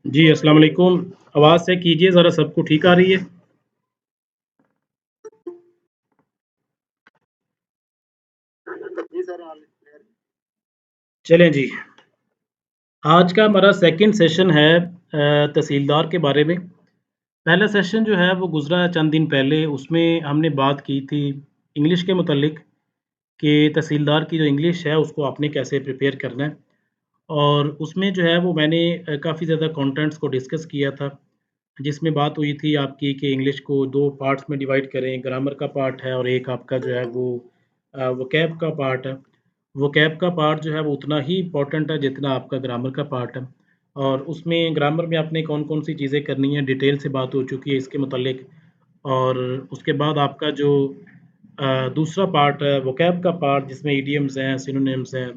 जी, अस्सलाम वालेकुम। आवाज़ चेक कीजिए ज़रा सबको ठीक आ रही है? चलें जी, आज का हमारा सेकंड सेशन है तहसीलदार के बारे में। पहला सेशन जो है वो गुज़रा है चंद दिन पहले, उसमें हमने बात की थी इंग्लिश के मुतल्लिक कि तहसीलदार की जो इंग्लिश है उसको आपने कैसे प्रिपेयर करना है। और उसमें जो है वो मैंने काफ़ी ज़्यादा कंटेंट्स को डिस्कस किया था, जिसमें बात हुई थी आपकी कि इंग्लिश को 2 पार्ट्स में डिवाइड करें, ग्रामर का पार्ट है और एक आपका जो है वो वोकैब का पार्ट है। वोकैब का पार्ट जो है वो उतना ही इम्पोर्टेंट है जितना आपका ग्रामर का पार्ट है। और उसमें ग्रामर में आपने कौन-कौन सी चीज़ें करनी है, डिटेल से बात हो चुकी है इसके मुतल्लिक। और उसके बाद आपका जो दूसरा पार्ट है वोकैब का पार्ट जिसमें इडियम्स हैं, सिनोनिम्स हैं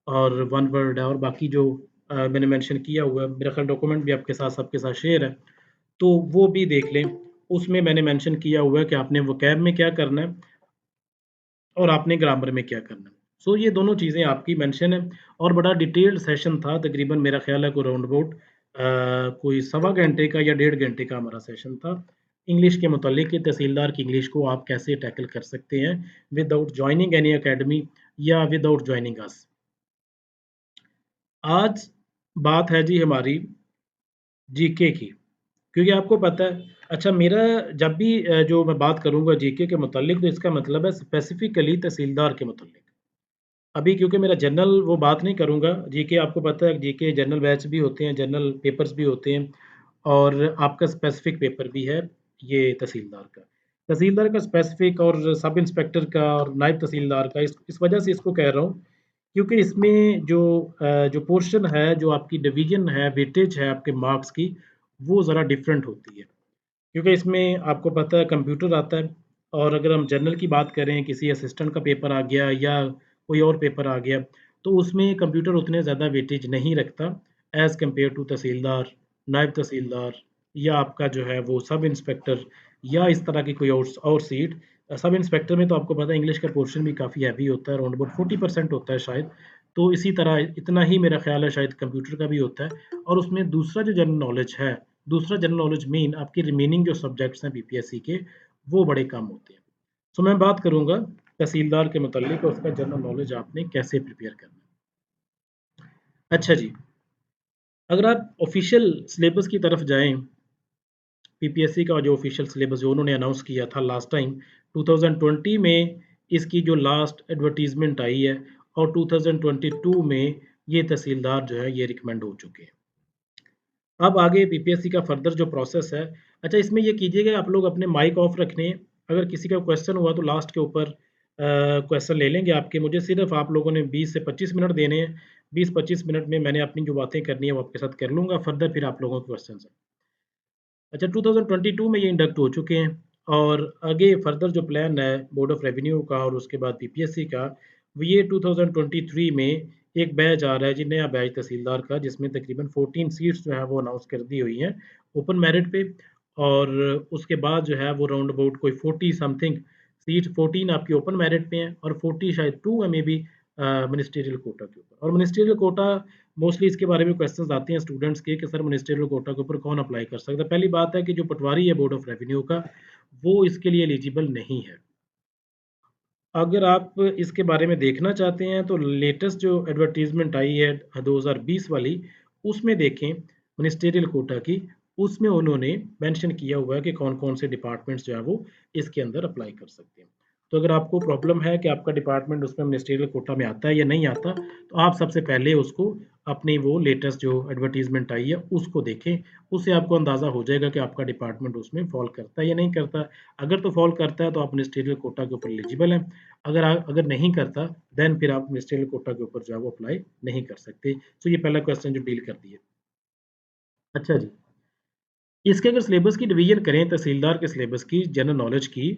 और वन वर्ड है और बाकी जो मैंने मेंशन किया हुआ है, मेरा ख़्याल डॉक्यूमेंट भी आपके साथ सबके साथ शेयर है, तो वो भी देख लें। उसमें मैंने मेंशन किया हुआ है कि आपने वोकैब में क्या करना है और आपने ग्रामर में क्या करना है। सो ये दोनों चीज़ें आपकी मेंशन है और बड़ा डिटेल्ड सेशन था, तकरीबन मेरा ख़्याल है कोई राउंड अबाउट कोई सवा घंटे का या डेढ़ घंटे का हमारा सेशन था। इंग्लिश के मुतल्लिक कि तहसीलदार की इंग्लिश को आप कैसे टैकल कर सकते हैं विदाउट जॉइनिंग एनी अकेडमी या विदाउट जॉइनिंग अस। आज बात है जी हमारी जीके की, क्योंकि आपको पता है अच्छा मेरा जब भी जो मैं बात करूँगा जीके के मुतल्लिक तो इसका मतलब है स्पेसिफ़िकली तहसीलदार के मुतल्लिक। अभी क्योंकि मेरा जनरल वो बात नहीं करूँगा, जीके आपको पता है जीके जनरल बैच भी होते हैं, जनरल पेपर्स भी होते हैं और आपका स्पेसिफ़िक पेपर भी है ये तहसीलदार का। तहसीलदार का स्पेसिफ़िक और सब इंस्पेक्टर का और नायब तहसीलदार का इस वजह से इसको कह रहा हूँ, क्योंकि इसमें जो पोर्शन है, जो आपकी डिवीज़न है, वेटेज है आपके मार्क्स की, वो ज़रा डिफरेंट होती है। क्योंकि इसमें आपको पता है कंप्यूटर आता है और अगर हम जनरल की बात करें, किसी असिस्टेंट का पेपर आ गया या कोई और पेपर आ गया, तो उसमें कंप्यूटर उतने ज़्यादा वेटेज नहीं रखता एज़ कम्पेयर टू तहसीलदार, नायब तहसीलदार या आपका जो है वो सब इंस्पेक्टर या इस तरह की कोई और सीट। सब इंस्पेक्टर में तो आपको पता है इंग्लिश का पोर्शन भी काफ़ी हैवी होता है, अराउंड अबाउट 40% होता है शायद। तो इसी तरह इतना ही मेरा ख़्याल है शायद कंप्यूटर का भी होता है और उसमें दूसरा जो जनरल नॉलेज है, दूसरा जनरल नॉलेज मीन आपके रिमेनिंग जो सब्जेक्ट्स हैं बीपीएससी के, वो बड़े कम होते हैं। सो मैं बात करूँगा तहसीलदार के मुतल्लिक उसका जनरल नॉलेज आपने कैसे प्रिपेयर करना है। अच्छा जी, अगर आप ऑफ़िशियल सिलेबस की तरफ जाएँ, बीपीएससी का जो ऑफ़िशियल सिलेबस जो उन्होंने अनाउंस किया था लास्ट टाइम 2020 में इसकी जो लास्ट एडवर्टाइज़मेंट आई है और 2022 में ये तहसीलदार जो है ये रिकमेंड हो चुके हैं। अब आगे बीपीएससी का फर्दर जो प्रोसेस है, अच्छा इसमें ये कीजिएगा आप लोग अपने माइक ऑफ रखने हैं। अगर किसी का क्वेश्चन हुआ तो लास्ट के ऊपर क्वेश्चन ले लेंगे आपके। मुझे सिर्फ़ आप लोगों ने 20 से 25 मिनट देने हैं। 20-25 मिनट में मैंने अपनी जो बातें करनी है वो आपके साथ कर लूँगा, फर्दर फिर आप लोगों के क्वेश्चन्स हैं। अच्छा 2022 में ये इंडक्ट हो चुके हैं और आगे फर्दर जो प्लान है बोर्ड ऑफ रेवेन्यू का और उसके बाद बीपीएससी का, वो ये 2023 में एक बैच आ रहा है जी, नया बैच तहसीलदार का जिसमें तकरीबन 14 सीट्स जो है वो अनाउंस कर दी हुई हैं ओपन मेरिट पे और उसके बाद जो है वो राउंड अबाउट कोई 40 समथिंग सीट 14 आपकी ओपन मेरिट पे हैं और 40 शायद 2 है मे बी मिनिस्टीरियल कोटा के ऊपर। और मिनिस्टीरियल कोटा मोस्टली इसके बारे में क्वेश्चंस आते हैं स्टूडेंट्स के कि सर मिनिस्ट्रियल कोटा के ऊपर कौन अप्लाई कर सकता है। पहली बात है कि जो पटवारी है बोर्ड ऑफ रेवेन्यू का, वो इसके लिए एलिजिबल नहीं है। अगर आप इसके बारे में देखना चाहते हैं तो लेटेस्ट जो एडवर्टाइज़मेंट आई है 2020 वाली, उसमें देखें मिनिस्ट्रियल कोटा की, उसमें उन्होंने मेंशन किया हुआ है कि कौन-कौन से डिपार्टमेंट्स जो है वो इसके अंदर अप्लाई कर सकते हैं। तो अगर आपको प्रॉब्लम है कि आपका डिपार्टमेंट उसमें मिनिस्ट्रियल कोटा में आता है या नहीं आता, तो आप सबसे पहले उसको अपनी वो लेटेस्ट जो एडवर्टाइज़मेंट आई है, उसको देखें। उससे आपको अंदाज़ा हो जाएगा कि आपका डिपार्टमेंट उसमें फ़ॉल करता है या नहीं करता। अगर तो फ़ॉल करता है तो आप मिनिस्ट्रियल कोटा के ऊपर एलिजिबल हैं। अगर नहीं करता देन फिर आप मिनिस्ट्रियल कोटा के ऊपर जो है वो अप्लाई नहीं कर सकते। सो ये पहला क्वेश्चन जो डील कर दिया। अच्छा जी, इसके अगर सिलेबस की डिवीज़न करें तहसीलदार के सिलेबस की, जनरल नॉलेज की,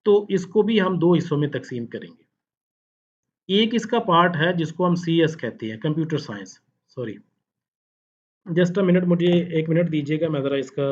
तो इसको भी हम 2 हिस्सों में तक़सीम करेंगे। एक इसका पार्ट है जिसको हम सीएस कहते हैं, computer science, sorry. Just a minute मुझे 1 मिनट दीजिएगा मैं ज़रा इसका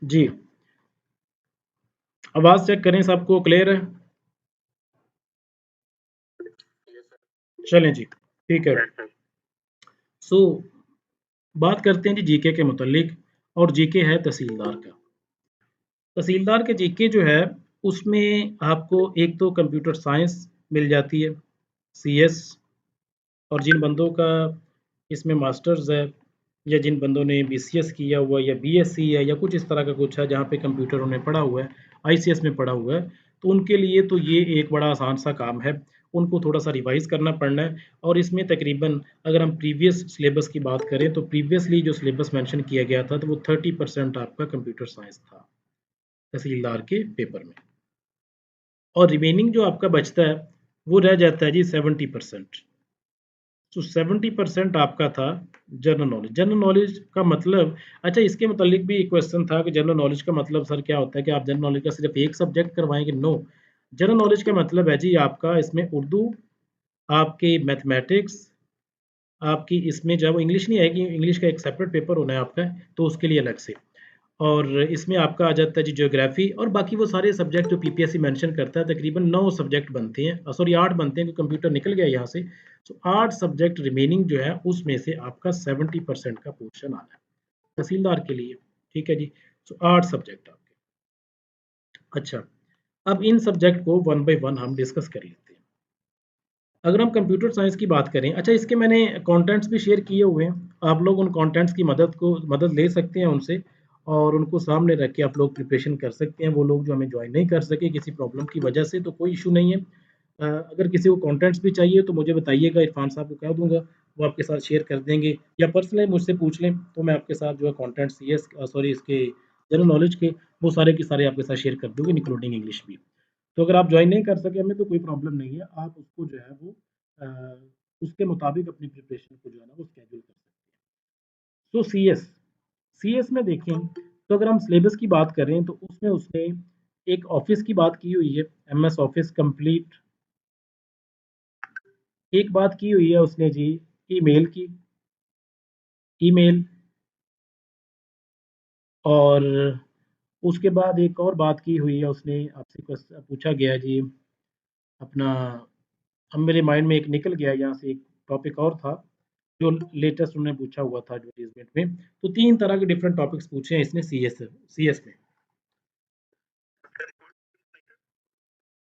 जी, आवाज़ चेक करें सबको क्लियर है? चलें जी, ठीक है। सो बात करते हैं जी जीके के मुतल्लिक और जीके है तहसीलदार का। तहसीलदार के जीके जो है, उसमें आपको एक तो कंप्यूटर साइंस मिल जाती है, सीएस और जिन बंदों का इसमें मास्टर्स है या जिन बंदों ने बीसीएस किया हुआ है या बीएससी है या कुछ इस तरह का कुछ है जहाँ पे कंप्यूटर उन्हें पढ़ा हुआ है, आईसीएस में पढ़ा हुआ है, तो उनके लिए तो ये एक बड़ा आसान सा काम है। उनको थोड़ा-सा रिवाइज़ करना पड़ना है और इसमें तकरीबन अगर हम प्रीवियस सिलेबस की बात करें तो प्रीवियसली जो सिलेबस मेंशन किया गया था तो वो 30% आपका कंप्यूटर साइंस था, तहसीलदार के पेपर में। और रिमेनिंग जो आपका बचता है, वो रह जाता है जी 70%। तो 70% आपका था जनरल नॉलेज। जनरल नॉलेज का मतलब अच्छा इसके मुतालिक भी एक क्वेश्चन था कि जनरल नॉलेज का मतलब सर क्या होता है कि आप जनरल नॉलेज का सिर्फ़ एक सब्जेक्ट करवाएँगे? नो। जनरल नॉलेज का मतलब है जी आपका इसमें उर्दू, आपके मैथमेटिक्स, आपकी इसमें जो है वो इंग्लिश नहीं आएगी, इंग्लिश का एक सेपरेट पेपर होना है आपका, तो उसके लिए अलग से। और इसमें आपका आ जाता है जी ज्योग्राफ़ी और बाकी वो सारे सब्जेक्ट जो पीपीएससी मेंशन करता है तकरीबन 9 सब्जेक्ट बनते हैं सॉरी 8 बनते हैं क्योंकि कंप्यूटर निकल गया यहाँ से। तो 8 सब्जेक्ट रिमेनिंग जो है उसमें से आपका 70% का पोर्शन आना है, तहसीलदार के लिए, ठीक है जी? तो 8 सब्जेक्ट आपके। अच्छा, अब इन सब्जेक्ट को वन बाय वन हम डिस्कस कर लेते हैं। अगर हम कंप्यूटर साइंस की बात करें अच्छा इसके मैंने कंटेंट्स भी शेयर किए हुए हैं। आप लोग उन कंटेंट्स की मदद ले सकते हैं उनसे और उनको सामने रख के आप लोग प्रिपरेशन कर सकते हैं। वो लोग जो हमें जॉइन नहीं कर सके किसी प्रॉब्लम की वजह से तो कोई इश्यू नहीं है। अगर किसी को कंटेंट्स भी चाहिए तो मुझे बताइएगा इरफान साहब को कह दूँगा, वो आपके साथ शेयर कर देंगे या पर्सनली मुझसे पूछ लें तो मैं आपके साथ जो है कंटेंट्स सॉरी इसके जनरल नॉलेज के वो सारे के सारे आपके साथ शेयर कर दूँगी इंक्लूडिंग इंग्लिश भी। तो अगर आप जॉइन नहीं कर सके हमें तो कोई प्रॉब्लम नहीं है। आप उसको जो है वो अ, उसके मुताबिक अपनी प्रिपरेशन को जो है ना वो शेड्यूल कर सकते हैं। तो सीएस में देखें तो अगर हम सिलेबस की बात करें तो उसमें उसने एक ऑफ़िस की बात की हुई है, एमएस ऑफ़िस कंप्लीट। एक बात की हुई है उसने जी ईमेल की, ईमेल और उसके बाद एक और बात की हुई है उसने आपसे पूछा गया है जी अपना अब मेरे माइंड में एक निकल गया यहाँ से एक टॉपिक और था, जो लेटेस्ट उन्होंने पूछा हुआ था एडवर्टाइज़मेंट में। तो 3 तरह के डिफरेंट टॉपिक्स पूछे हैं इसने सीएस में।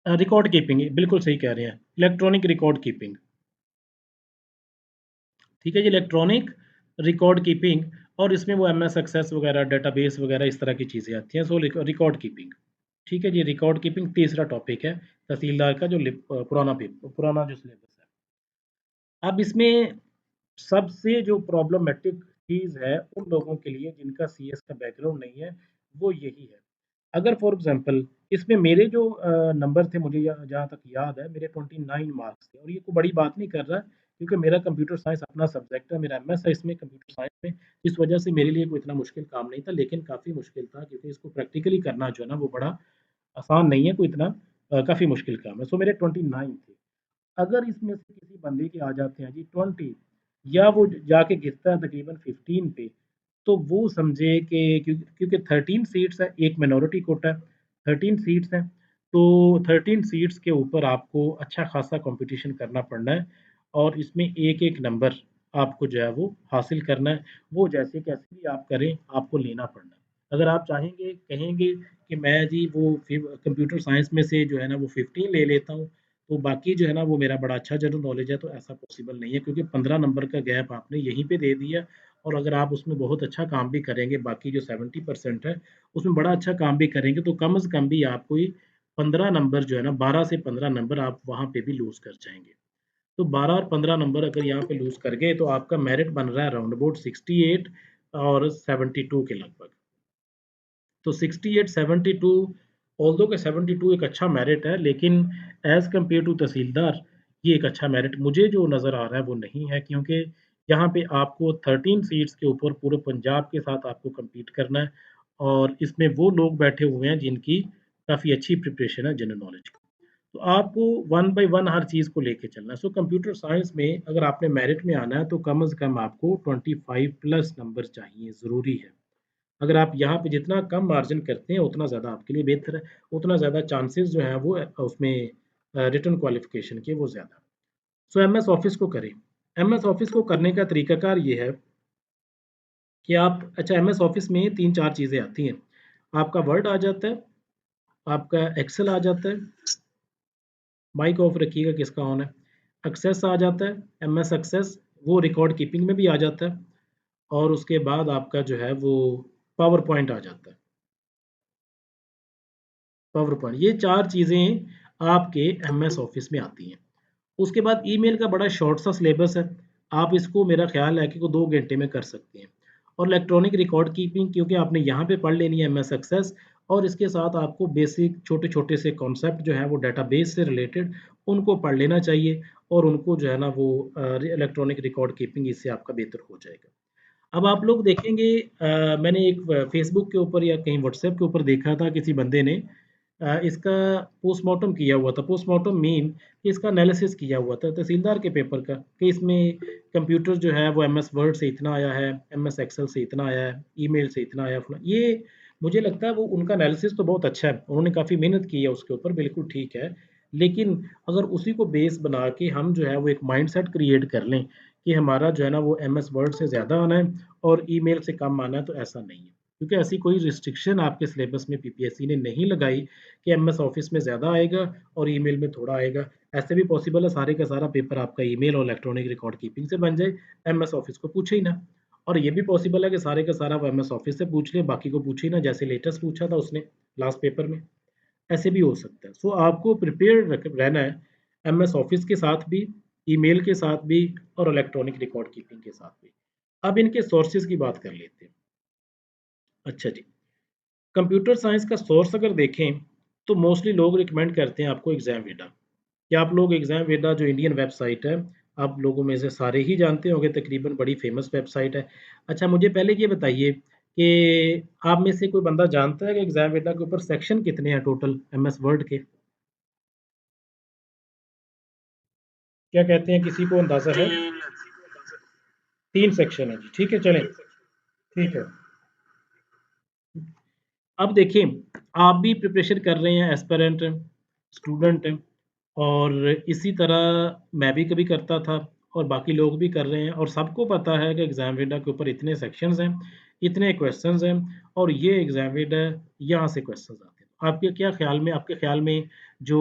रिकॉर्ड कीपिंग बिल्कुल सही कह रहे हैं। इलेक्ट्रॉनिक रिकॉर्ड कीपिंग, ठीक है जी, इलेक्ट्रॉनिक रिकॉर्ड कीपिंग और इसमें वो एमएस एक्सेस वगैरह, डेटाबेस वगैरह इस तरह की चीज़ें आती हैं। सो रिकॉर्ड कीपिंग, ठीक है जी, रिकॉर्ड कीपिंग तीसरा टॉपिक है तहसीलदार का जो पुराना जो सिलेबस है। अब इसमें सबसे जो प्रॉब्लमैटिक चीज़ है उन लोगों के लिए जिनका सीएस का बैकग्राउंड नहीं है, वो यही है। अगर फॉर एग्ज़ाम्पल इसमें मेरे जो नंबर थे मुझे जहाँ तक याद है मेरे 29 मार्क्स थे और ये कोई बड़ी बात नहीं कर रहा क्योंकि मेरा कंप्यूटर साइंस अपना सब्जेक्ट है, मेरा एमएस है इसमें कंप्यूटर साइंस में, इस वजह से मेरे लिए कोई इतना मुश्किल काम नहीं था लेकिन काफ़ी मुश्किल था क्योंकि इसको प्रैक्टिकली करना जो है ना वो बड़ा आसान नहीं है कोई इतना काफ़ी मुश्किल काम है। सो मेरे 29 थे। अगर इसमें से किसी बंदे के आ जाते हैं जी 20 या वो जाके गिरता है तकरीबन 15 पे, तो वो समझे कि क्योंकि 13 सीट्स हैं, एक मिनॉरिटी कोटा है, 13 सीट्स हैं, तो 13 सीट्स के ऊपर आपको अच्छा खासा कॉम्पिटिशन करना पड़ना है और इसमें एक-एक नंबर आपको जो है वो हासिल करना है। वो जैसे-कैसे भी आप करें, आपको लेना पड़ना है। अगर आप चाहेंगे कहेंगे कि मैं जी वो फिर कंप्यूटर साइंस में से जो है ना वो 15 ले लेता हूँ, तो बाकी जो है ना वो मेरा बड़ा अच्छा जनरल नॉलेज है, तो ऐसा पॉसिबल नहीं है क्योंकि 15 नंबर का गैप आपने यहीं पे दे दिया और अगर आप उसमें बहुत अच्छा काम भी करेंगे, बाकी जो 70% है, उसमें बड़ा अच्छा काम भी करेंगे, तो कम से कम भी आप कोई 15 नंबर जो है ना 12 से 15 नंबर आप वहाँ पे भी लूज़ कर जाएँगे। तो 12 और 15 नंबर अगर यहाँ पे लूज़ कर गए, तो आपका मेरिट बन रहा है राउंड अबाउट 68 और 72 के लगभग। तो 68, 72 ऑल्दो कि 72 एक अच्छा मेरिट है, लेकिन एज़ कम्पेयर टू तहसीलदार, ये एक अच्छा मेरिट मुझे जो नज़र आ रहा है, वो नहीं है क्योंकि यहाँ पे आपको 13 सीट्स के ऊपर पूरे पंजाब के साथ आपको कम्पीट करना है और इसमें वो लोग बैठे हुए हैं जिनकी काफ़ी अच्छी प्रिपरेशन है जनरल नॉलेज की। तो आपको वन बाय वन हर चीज़ को लेके चलना है। सो कंप्यूटर साइंस में अगर आपने मेरिट में आना है, तो कम से कम आपको 25 प्लस नंबर चाहिए, ज़रूरी है। अगर आप यहाँ पे जितना कम मार्जिन करते हैं उतना ज़्यादा आपके लिए बेहतर है, उतना ज़्यादा चांसेस जो हैं वो उसमें रिटन क्वालिफ़िकेशन के वो ज़्यादा। सो एमएस ऑफ़िस को करें। एमएस ऑफ़िस को करने का तरीकाकार ये है कि आप अच्छा एमएस ऑफ़िस में 3-4 चीज़ें आती हैं। आपका वर्ड आ जाता है, आपका एक्सेल आ जाता है, माइक ऑफ रखिएगा किसका ऑन है, एक्सेस आ जाता है, एमएस एक्सेस वो रिकॉर्ड कीपिंग में भी आ जाता है और उसके बाद आपका जो है वो पावर पॉइंट आ जाता है। पावर पॉइंट ये 4 चीज़ें आपके एमएस ऑफ़िस में आती हैं। उसके बाद ईमेल का बड़ा शॉर्ट सा सिलेबस है। आप इसको मेरा ख़्याल है कि को 2 घंटे में कर सकते हैं। और इलेक्ट्रॉनिक रिकॉर्ड कीपिंग क्योंकि आपने यहाँ पे पढ़ लेनी है एमएस एक्सेस और इसके साथ आपको बेसिक छोटे-छोटे से कॉन्सेप्ट जो हैं वो डेटाबेस से रिलेटेड उनको पढ़ लेना चाहिए और उनको जो है ना वो इलेक्ट्रॉनिक रिकॉर्ड कीपिंग इससे आपका बेहतर हो जाएगा। अब आप लोग देखेंगे मैंने एक फ़ेसबुक के ऊपर या कहीं व्हाट्सएप के ऊपर देखा था किसी बंदे ने इसका पोस्टमार्टम किया हुआ था। पोस्टमार्टम मीन कि इसका एनालिसिस किया हुआ था तहसीलदार के पेपर का कि इसमें कंप्यूटर जो है वो एमएस वर्ड से इतना आया है, एमएस एक्सेल से इतना आया है, ईमेल से इतना आया ये मुझे लगता है वो उनका एनालिसिस तो बहुत अच्छा है। उन्होंने काफ़ी मेहनत की है उसके ऊपर, बिल्कुल ठीक है। लेकिन अगर उसी को बेस बना के हम जो है वो एक माइंडसेट क्रिएट कर लें कि हमारा जो है ना वो एमएस वर्ड से ज़्यादा आना है और ईमेल से कम आना है, तो ऐसा नहीं है। क्योंकि ऐसी कोई रिस्ट्रिक्शन आपके सिलेबस में पीपीएससी ने नहीं लगाई कि एमएस ऑफिस में ज़्यादा आएगा और ईमेल में थोड़ा आएगा। ऐसे भी पॉसिबल है सारे का सारा पेपर आपका ईमेल और इलेक्ट्रॉनिक रिकॉर्ड कीपिंग से बन जाए, एमएस ऑफिस को पूछे ही ना। और ये भी पॉसिबल है कि सारे का सारा वो एमएस ऑफिस से पूछ ले, बाकी को पूछे ही ना, जैसे लेटेस्ट पूछा था उसने लास्ट पेपर में। ऐसे भी हो सकता है। सो आपको प्रिपेयर्ड रहना है एमएस ऑफिस के साथ भी, ईमेल के साथ भी और इलेक्ट्रॉनिक रिकॉर्ड कीपिंग के साथ भी। अब इनके सोर्सेज़ की बात कर लेते हैं। अच्छा जी, कंप्यूटर साइंस का सोर्स अगर देखें, तो मोस्टली लोग रिकमेंड करते हैं आपको एग्ज़ामवेदा। क्या आप लोग एग्ज़ामवेदा जो इंडियन वेबसाइट है, आप लोगों में से सारे ही जानते होंगे तकरीबन बड़ी फ़ेमस वेबसाइट है। अच्छा मुझे पहले ये बताइए कि आप में से कोई बंदा जानता है कि एग्ज़ामवेदा के ऊपर सेक्शन कितने हैं टोटल एमएस वर्ड के? क्या कहते हैं किसी को अंदाज़ा है? 3 सेक्शन है जी, ठीक है चलें, ठीक है। अब देखिए, आप भी प्रिपरेशन कर रहे हैं, एस्पिरेंट हैं, स्टूडेंट हैं और इसी तरह मैं भी कभी करता था और बाकी लोग भी कर रहे हैं और सबको पता है कि एग्ज़ामवेदा के ऊपर इतने सेक्शंस हैं, इतने क्वेश्चंस हैं और ये एग्ज़ामवेदा यहाँ से क्वेश्चंस आते हैं। आपके ख़्याल में जो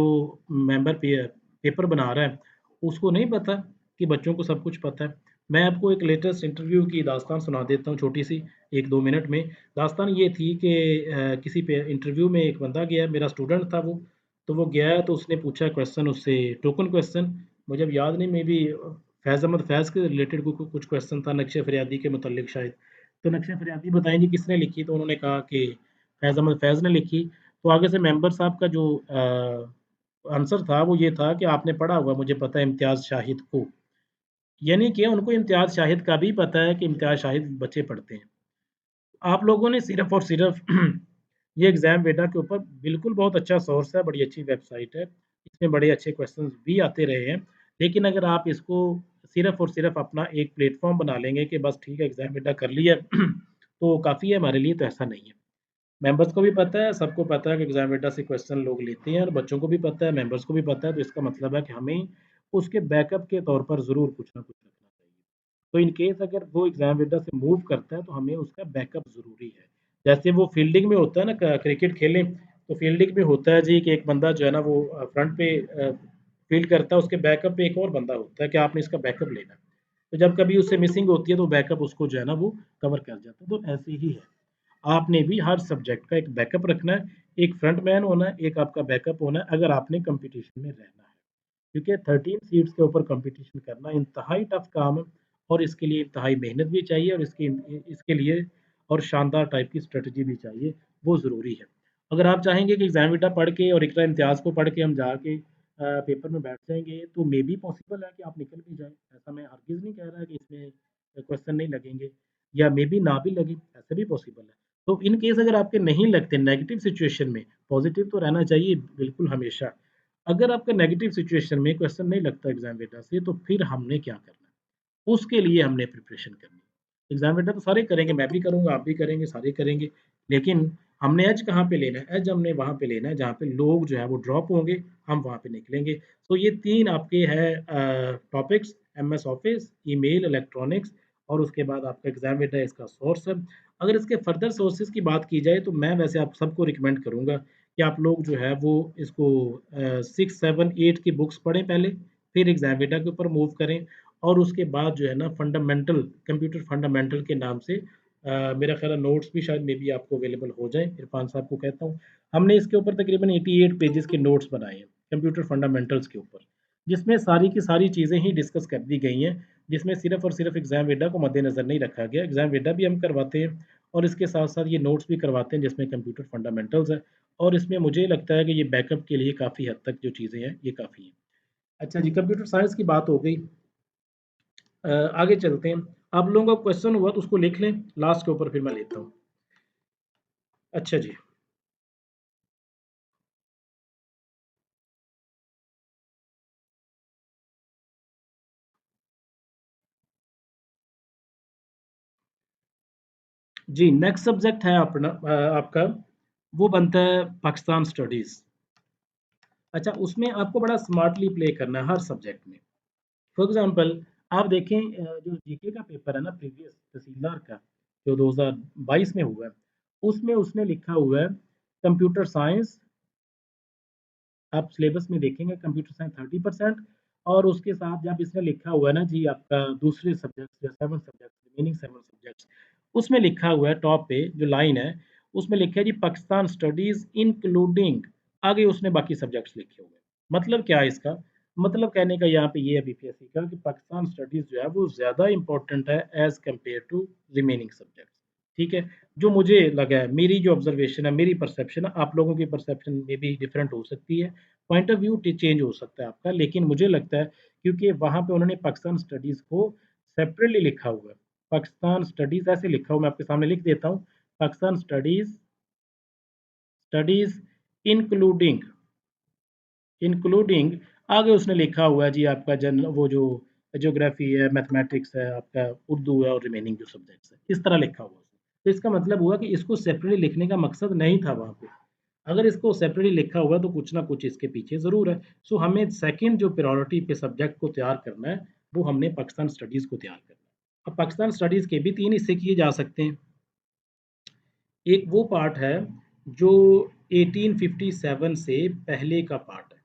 मेंबर पेपर बना रहा है, उसको नहीं पता कि बच्चों को सब कुछ पता है? मैं आपको एक लेटेस्ट इंटरव्यू की दास्तान सुना देता हूँ छोटी-सी, 1-2 मिनट में। दास्तान ये थी कि किसी पे इंटरव्यू में एक बंदा गया, मेरा स्टूडेंट था वो, तो वो गया तो उसने पूछा क्वेश्चन उससे टोकन क्वेश्चन, मुझे अब याद नहीं मे बी फैज़ अहमद फैज़ के रिलेटेड कुछ क्वेश्चन था नक्शे फ़रियादी के मुतल्लिक शायद। तो नक्शे फ़रियादी बताएँ जी किसने लिखी? तो उन्होंने कहा कि फैज़ अहमद फैज़ ने लिखी। तो आगे से मेंबर साहब का जो आंसर था वो ये था कि आपने पढ़ा होगा मुझे पता है इम्तियाज़ शाहिद को। यानी कि उनको इम्तियाज़ शाहिद का भी पता है कि इम्तियाज़ शाहिद बच्चे पढ़ते हैं। आप लोगों ने सिर्फ़ और सिर्फ़ ये एग्ज़ामवेदा के ऊपर बिल्कुल बहुत अच्छा सोर्स है, बड़ी अच्छी वेबसाइट है। इसमें बड़े अच्छे क्वेश्चंस भी आते रहे हैं। लेकिन अगर आप इसको सिर्फ़ और सिर्फ़ अपना एक प्लेटफ़ॉर्म बना लेंगे कि बस ठीक है एग्ज़ामवेदा कर लिया तो काफ़ी है हमारे लिए, तो ऐसा नहीं है। मेंबर्स को भी पता है, सबको पता है कि एग्ज़ामवेदा से क्वेश्चन लोग लेते हैं और बच्चों को भी पता है, मेंबर्स को भी पता है, तो इसका मतलब है कि हमें उसके बैकअप के तौर पर ज़रूर कुछ ना कुछ रखना चाहिए। तो इन केस अगर वो एग्ज़ामवेदा से मूव करता है, तो हमें उसका बैकअप ज़रूरी है। जैसे वो फील्डिंग में होता है ना क क्रिकेट खेलें, तो फील्डिंग में होता है जी कि एक बंदा जो है ना वो फ्रंट पे फ़ील्ड करता है, उसके बैकअप पे एक और बंदा होता है कि आपने इसका बैकअप लेना है। तो जब कभी उससे मिसिंग होती है, तो बैकअप उसको जो है ना वो कवर कर जाता है, तो ऐसे ही है। आपने भी हर सब्जेक्ट का एक बैकअप रखना है, एक फ्रंट मैन होना है, एक आपका बैकअप होना है, अगर आपने कॉम्पिटिशन में रहना है। क्योंकि 13 सीट्स के ऊपर कॉम्पिटिशन करना इंतहाई टफ काम है और इसके लिए इंतहाई मेहनत भी चाहिए और इसके लिए और शानदार टाइप की स्ट्रेटजी भी चाहिए, वो ज़रूरी है। अगर आप चाहेंगे कि एग्ज़ाम पढ़ के और इकरा इम्तियाज़ को पढ़ के हम जाके पेपर में बैठ जाएँगे, तो मेबी पॉसिबल है कि आप निकल भी जाएँ। ऐसा मैं हरगिज़ नहीं कह रहा कि इसमें क्वेश्चन नहीं लगेंगे या मेबी ना भी लगें, ऐसा भी पॉसिबल है। तो इन केस अगर आपके नहीं लगते नेगेटिव सिचुएशन में, पॉज़िटिव तो रहना चाहिए बिल्कुल हमेशा। अगर आपका नेगेटिव सिचुएशन में क्वेश्चन नहीं लगता एग्जाम डेटा से, तो फिर हमने क्या करना है? उसके लिए हमने प्रिपरेशन करनी है। एग्ज़ाम बेटा तो सारे करेंगे, मैं भी करूँगा, आप भी करेंगे, सारे करेंगे। लेकिन हमने एज कहाँ पे लेना है? एज हमने वहाँ पे लेना है जहाँ पे लोग जो है वो ड्रॉप होंगे, हम वहाँ पे निकलेंगे। तो ये 3 आपके हैं topics MS office, email, electronics और उसके बाद आपका एग्ज़ाम बेटा इसका सोर्स है। अगर इसके फर्दर सोर्सेज़ की बात की जाए तो मैं वैसे आप सबको रिकमेंड करूँगा कि आप लोग जो है वो इसको 6, 7, 8 की बुक्स पढ़ें पहले, फिर एग्ज़ाम बेटा के ऊपर मूव करें और उसके बाद जो है ना फंडामेंटल कंप्यूटर फंडामेंटल के नाम से मेरा ख़्याल है नोट्स भी शायद मे बी आपको अवेलेबल हो जाएँ, इरफान साहब को कहता हूँ। हमने इसके ऊपर तकरीबन 88 पेजेज़ के नोट्स बनाए हैं, कंप्यूटर फंडामेंटल्स के ऊपर, जिसमें सारी की सारी चीज़ें ही डिस्कस कर दी गई हैं, जिसमें सिर्फ़ और सिर्फ़ एग्ज़ाम वेडा को मद्देनज़र नहीं रखा गया। एग्ज़ाम वेडा भी हम करवाते हैं और इसके साथ-साथ ये नोट्स भी करवाते हैं जिसमें कंप्यूटर फंडामेंटल्स है और इसमें मुझे लगता है कि ये बैकअप के लिए काफ़ी हद तक जो चीज़ें हैं, ये काफ़ी हैं। अच्छा जी, कंप्यूटर साइंस की बात हो गई। आगे चलते हैं। आप लोगों का क्वेश्चन हुआ तो उसको लिख लें, लास्ट के ऊपर फिर मैं लेता हूँ। अच्छा जी। जी, नेक्स्ट सब्जेक्ट है अपना आपका, वो बनता है पाकिस्तान स्टडीज़। अच्छा, उसमें आपको बड़ा स्मार्टली प्ले करना है हर सब्जेक्ट में। फॉर एग्ज़ाम्पल आप देखें जो जीके का पेपर है ना प्रीवियस तहसीलदार का, जो 2022 में हुआ है, उसमें उसने लिखा हुआ है कंप्यूटर साइंस। आप सिलेबस में देखेंगे कंप्यूटर साइंस 30% और उसके साथ जब इसने लिखा हुआ है ना जी आपका दूसरे सब्जेक्ट्स या 7 सब्जेक्ट्स रिमेनिंग 7 सब्जेक्ट्स, उसमें लिखा हुआ है टॉप पे जो लाइन है, उसमें लिखा है जी पाकिस्तान स्टडीज़ इंक्लूडिंग, आगे उसने बाकी सब्जेक्ट्स लिखे हुए हैं। मतलब क्या है इसका? मतलब कहने का यहाँ पे ये है बीपीएससी का कि पाकिस्तान स्टडीज़ जो है वो ज़्यादा इम्पोर्टेंट है as compare to remaining subjects. ठीक है? जो मुझे लगा है, मेरी जो ऑब्ज़र्वेशन है, मेरी परसेप्शन है, आप लोगों की परसेप्शन में भी डिफरेंट हो सकती है। पॉइंट ऑफ व्यू चेंज हो सकता है आपका, लेकिन मुझे लगता है क्योंकि वहाँ पे उन्होंने पाकिस्तान स्टडीज़ को सेपरेटली लिखा हुआ है। पाकिस्तान स्टडीज़ ऐसे लिखा हुआ है, मैं आपके सामने लिख देता हूँ, पाकिस्तान स्टडीज़ इंक्लूडिंग इंक्लूडिंग आगे उसने लिखा हुआ है जी आपका जन वो जो ज्योग्राफी है, मैथमेटिक्स है, आपका उर्दू है और रिमेनिंग जो सब्जेक्ट्स है, इस तरह लिखा हुआ है। तो इसका मतलब हुआ कि इसको सेपरेटली लिखने का मकसद नहीं था वहाँ पे। अगर इसको सेपरेटली लिखा हुआ है तो कुछ ना कुछ इसके पीछे ज़रूर है। सो हमें सेकंड जो प्रायोरिटी पे सब्जेक्ट को तैयार करना है, वो हमने पाकिस्तान स्टडीज़ को तैयार करना है। अब पाकिस्तान स्टडीज़ के भी 3 हिस्से किए जा सकते हैं। एक वो पार्ट है जो 1857 से पहले का पार्ट है,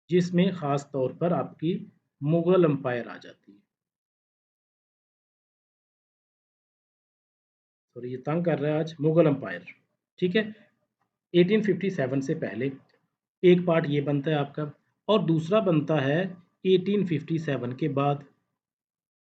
जिसमें ख़ास तौर पर आपकी मुग़ल एम्पायर आ जाती है। सॉरी ये तंग कर रहा है आज, मुग़ल एम्पायर, ठीक है? 1857 से पहले एक पार्ट ये बनता है आपका और दूसरा बनता है 1857 के बाद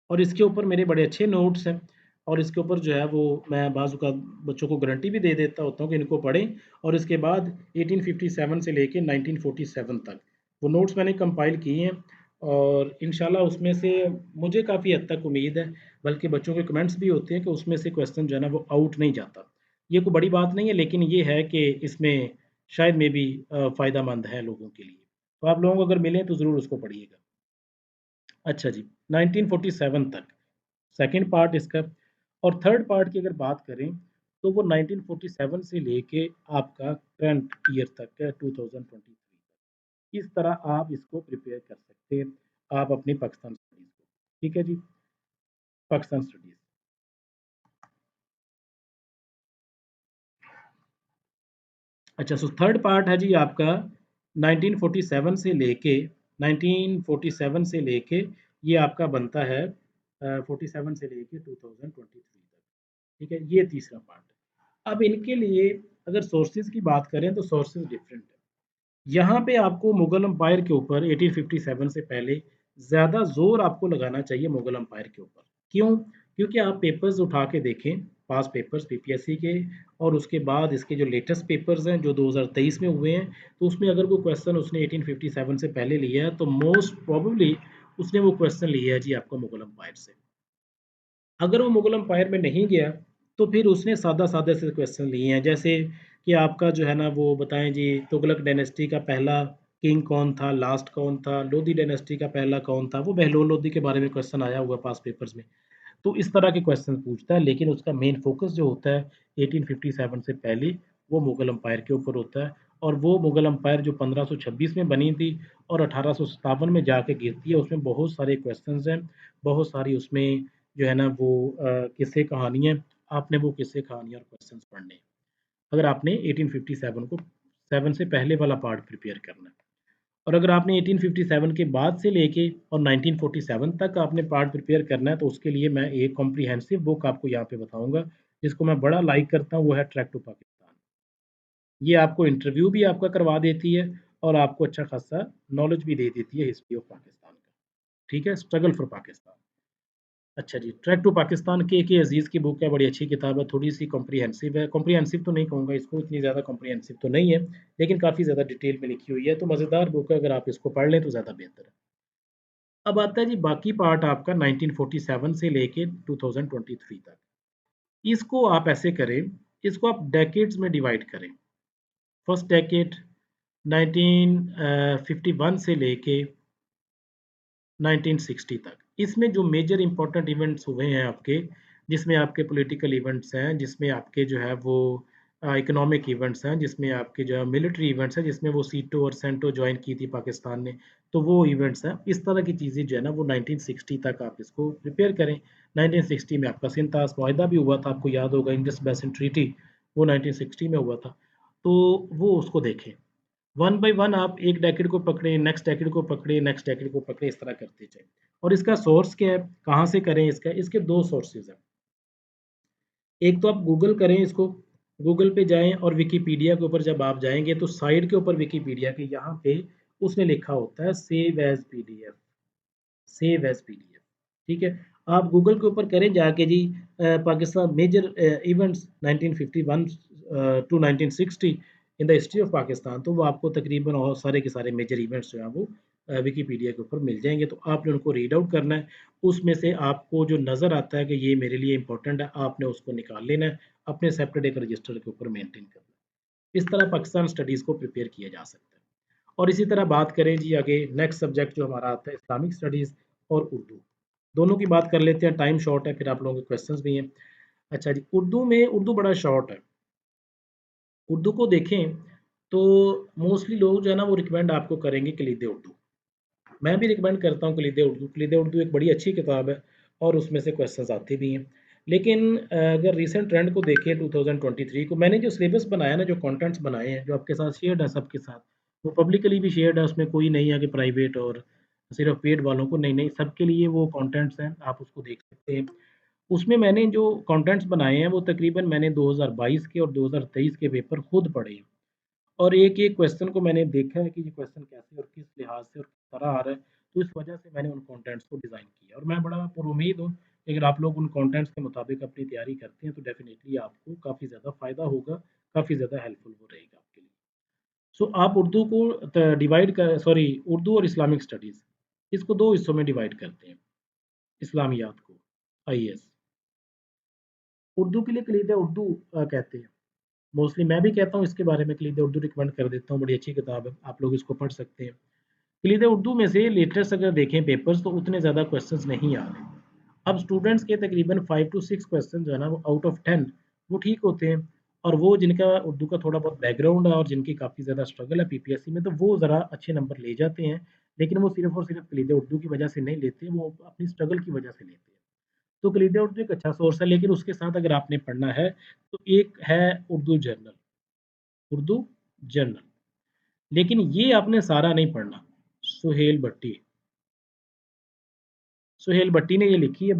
और इसके ऊपर मेरे बड़े अच्छे नोट्स हैं और इसके ऊपर जो है वो मैं बाज़ औक़ात बच्चों को गारंटी भी दे देता होता हूँ कि इनको पढ़ें और इसके बाद 1857 से लेके 1947 तक वो नोट्स मैंने कंपाइल किए हैं और इंशाल्लाह उसमें से मुझे काफ़ी हद तक उम्मीद है, बल्कि बच्चों के कमेंट्स भी होते हैं कि उसमें से क्वेश्चन जो है ना वो आउट नहीं जाता। ये कोई बड़ी बात नहीं है लेकिन ये है कि इसमें शायद मे बी फ़ायदेमंद है लोगों के लिए। तो आप लोगों को अगर मिले तो ज़रूर उसको पढ़िएगा। अच्छा जी, 1947 तक सेकंड पार्ट इसका और थर्ड पार्ट की अगर बात करें, तो वो 1947 से लेके आपका करंट ईयर तक है 2023 तक। इस तरह आप इसको प्रिपेयर कर सकते हैं, आप अपनी पाकिस्तान स्टडीज़ को। ठीक है जी, पाकिस्तान स्टडीज़। अच्छा सो थर्ड पार्ट है जी आपका 1947 से लेके 1947 से लेके ये आपका बनता है 47 से लेके 2023 तक। ठीक है, ये तीसरा पार्ट है। अब इनके लिए अगर सोर्सेज़ की बात करें तो सोर्सेज़ डिफरेंट है। यहाँ पे आपको मुगल एम्पायर के ऊपर 1857 से पहले ज़्यादा ज़ोर आपको लगाना चाहिए मुगल एम्पायर के ऊपर। क्यों? क्योंकि आप पेपर्स उठा के देखें, पास्ट पेपर्स पीपीएससी के और उसके बाद इसके जो लेटेस्ट पेपर्स हैं, जो 2023 में हुए हैं, तो उसमें अगर कोई क्वेश्चन उसने 1857 से पहले लिया है, तो मोस्ट प्रोबेबली उसने वो क्वेश्चन लिया है जी आपका मुगल एम्पायर से। अगर वो मुगल एम्पायर में नहीं गया, तो फिर उसने सादा-सादे से क्वेश्चन लिए हैं, जैसे कि आपका जो है ना वो बताएँ जी तुगलक डायनेस्टी का पहला किंग कौन था, लास्ट कौन था, लोदी डायनेस्टी का पहला कौन था, वो बहलोल लोदी के बारे में क्वेश्चन आया हुआ पास्ट पेपर्स में। तो इस तरह के क्वेश्चन पूछता है, लेकिन उसका मेन फोकस जो होता है 1857 से पहले वो मुगल एम्पायर के ऊपर होता है, और वो मुगल एम्पायर जो 1526 में बनी थी और 1857 में जाके गिरती है, उसमें बहुत सारे क्वेश्चंस हैं, बहुत सारी उसमें जो है ना वो किस्से कहानियाँ, आपने वो किस्से कहानियाँ और क्वेश्चंस पढ़ने हैं। अगर आपने 1857 को 7 से पहले वाला पार्ट प्रिपेयर करना है। और अगर आपने 1857 के बाद से लेके और 1947 तक आपने पार्ट प्रिपेयर करना है, तो उसके लिए मैं एक कॉम्प्रिहेंसिव बुक आपको यहाँ पे बताऊँगा, जिसको मैं बड़ा लाइक करता हूँ, वो है ट्रैक टू पाकिस्तान। ये आपको इंटरव्यू भी आपका करवा देती है और आपको अच्छा खासा नॉलेज भी दे देती है हिस्ट्री ऑफ पाकिस्तान का। ठीक है? Struggle for Pakistan. अच्छा जी, ट्रैक टू पाकिस्तान के अज़ीज़ की बुक है, बड़ी अच्छी किताब है, थोड़ी-सी कॉम्प्रिहेंसिव है। कॉम्प्रिहेंसिव तो नहीं कहूँगा इसको, इतनी ज़्यादा कॉम्प्रिहेंसिव तो नहीं है, लेकिन काफ़ी ज़्यादा डिटेल में लिखी हुई है, तो मज़ेदार बुक है, अगर आप इसको पढ़ लें तो ज़्यादा बेहतर है। अब आता है जी बाकी पार्ट आपका 1947 से लेके 2023 तक। इसको आप ऐसे करें, इसको आप डेकेड्स में डिवाइड करें। फर्स्ट डेकेड 1951 से लेके 1960 तक। इसमें जो मेजर इम्पोर्टेंट इवेंट्स हुए हैं आपके, जिसमें आपके पॉलिटिकल इवेंट्स हैं, जिसमें आपके जो है वो इकोनॉमिक इवेंट्स हैं, जिसमें आपके जो है मिलिट्री इवेंट्स हैं, जिसमें वो सीटो और सेंटो जॉइन की थी पाकिस्तान ने, तो वो इवेंट्स हैं। इस तरह की चीज़ें जो है ना वो 1960 तक आप इसको प्रिपेयर करें। 1960 में आपका सिंतास मुआहदा भी हुआ था, आपको याद होगा, इंडस बेसिन ट्रीटी, वो 1960 में हुआ था। तो वो उसको देखें। वन बाय वन आप एक डेकेड को पकड़े, नेक्स्ट डेकेड को पकड़े, नेक्स्ट डेकेड को पकड़े, इस तरह करते जाएँ। और इसका सोर्स क्या है? कहाँ से करें इसका? इसके 2 सोर्सेज़ हैं। एक तो आप गूगल करें इसको, गूगल पे जाएँ और विकिपीडिया के ऊपर जब आप जाएँगे तो साइड के ऊपर विकिपीडिया के यहाँ पे उसने लिखा होता है save as PDF, save as PDF, ठीक है? आप गूगल के ऊपर करें जाके जी Pakistan major events 1951 to 1960 in the history of Pakistan, तो वो आपको तकरीबन और सारे के सारे मेजर इवेंट्स जो हैं वो विकिपीडिया के ऊपर मिल जाएँगे, तो आपने उनको रीड आउट करना है। उसमें से आपको जो नज़र आता है कि ये मेरे लिए इम्पोर्टेंट है, आपने उसको निकाल लेना है, अपने सेपरेट एक रजिस्टर के ऊपर मेंटेन करना है। इस तरह पाकिस्तान स्टडीज़ को प्रिपेयर किया जा सकता है। और इसी तरह बात करें जी आगे, नेक्स्ट सब्जेक्ट जो हमारा आता है इस्लामिक स्टडीज़ और उर्दू। दोनों की बात कर लेते हैं, टाइम शॉर्ट है, फिर आप लोगों के क्वेश्चंस भी हैं। अच्छा जी, उर्दू बड़ा शॉर्ट है। उर्दू को देखें तो मोस्टली लोग जो है ना वो रिकमेंड आपको करेंगे कलीद उर्दू। मैं भी रिकमेंड करता हूँ कलीद उर्दू। कलीद उर्दू एक बड़ी अच्छी किताब है और उसमें से क्वेश्चंस आते भी हैं। लेकिन अगर रीसेंट ट्रेंड को देखें 2023 को, मैंने जो सिलेबस बनाया ना, जो कंटेंट्स बनाए हैं, जो आपके साथ शेयर्ड है सबके साथ, वो पब्लिकली भी शेयर्ड है, उसमें कोई नहीं है कि प्राइवेट और सिर्फ पेड वालों को, नहीं, नहीं, सबके लिए वो कंटेंट्स हैं, आप उसको देख सकते हैं। उसमें मैंने जो कंटेंट्स बनाए हैं वो तकरीबन मैंने 2022 के और 2023 के पेपर खुद पढ़े हैं। और एक-एक क्वेश्चन को मैंने देखा है कि ये क्वेश्चन कैसे और किस लिहाज से और किस तरह आ रहा है, तो इस वजह से मैंने उन कंटेंट्स को डिज़ाइन किया और मैं बड़ा पुरुम्मीद हूँ कि अगर आप लोग उन कंटेंट्स के मुताबिक अपनी तैयारी करते हैं, तो डेफ़िनिटली आपको काफ़ी ज़्यादा फ़ायदा होगा, काफ़ी ज़्यादा हेल्पफुल वो रहेगा आपके लिए। सो आप उर्दू को डिवाइड कर सॉरी उर्दू और इस्लामिक स्टडीज़, इसको 2 हिस्सों में डिवाइड करते हैं, इस्लामियात को, आईएएस। उर्दू के लिए कलीद उर्दू कहते हैं। मोस्टली मैं भी कहता हूँ इसके बारे में, कलीद उर्दू रिकमेंड कर देता हूँ, बड़ी अच्छी किताब है, आप लोग इसको पढ़ सकते हैं। कलीद उर्दू में से लेटेस्ट अगर देखें पेपर्स, तो उतने ज़्यादा क्वेश्चंस नहीं आ रहे। अब स्टूडेंट्स के तकरीबन 5 टू 6 क्वेश्चन जो है ना वो आउट ऑफ 10 वो ठीक होते हैं, और वो जिनका उर्दू का थोड़ा बहुत बैकग्राउंड है और जिनकी काफ़ी ज़्यादा स्ट्रगल है पीपीएससी में, तो वो ज़रा अच्छे नंबर ले जाते हैं। लेकिन वो सिर्फ़ और सिर्फ़ कलीद उर्दू की वजह से नहीं लेते, वो अपनी स्ट्रगल की वजह से लेते हैं। तो कलीद उर्दू एक अच्छा सोर्स है, लेकिन उसके साथ अगर आपने पढ़ना है, तो एक है उर्दू जर्नल, उर्दू जर्नल। लेकिन ये आपने सारा नहीं पढ़ना। सुहेल भट्टी, सुहेल भट्टी ने ये लिखी है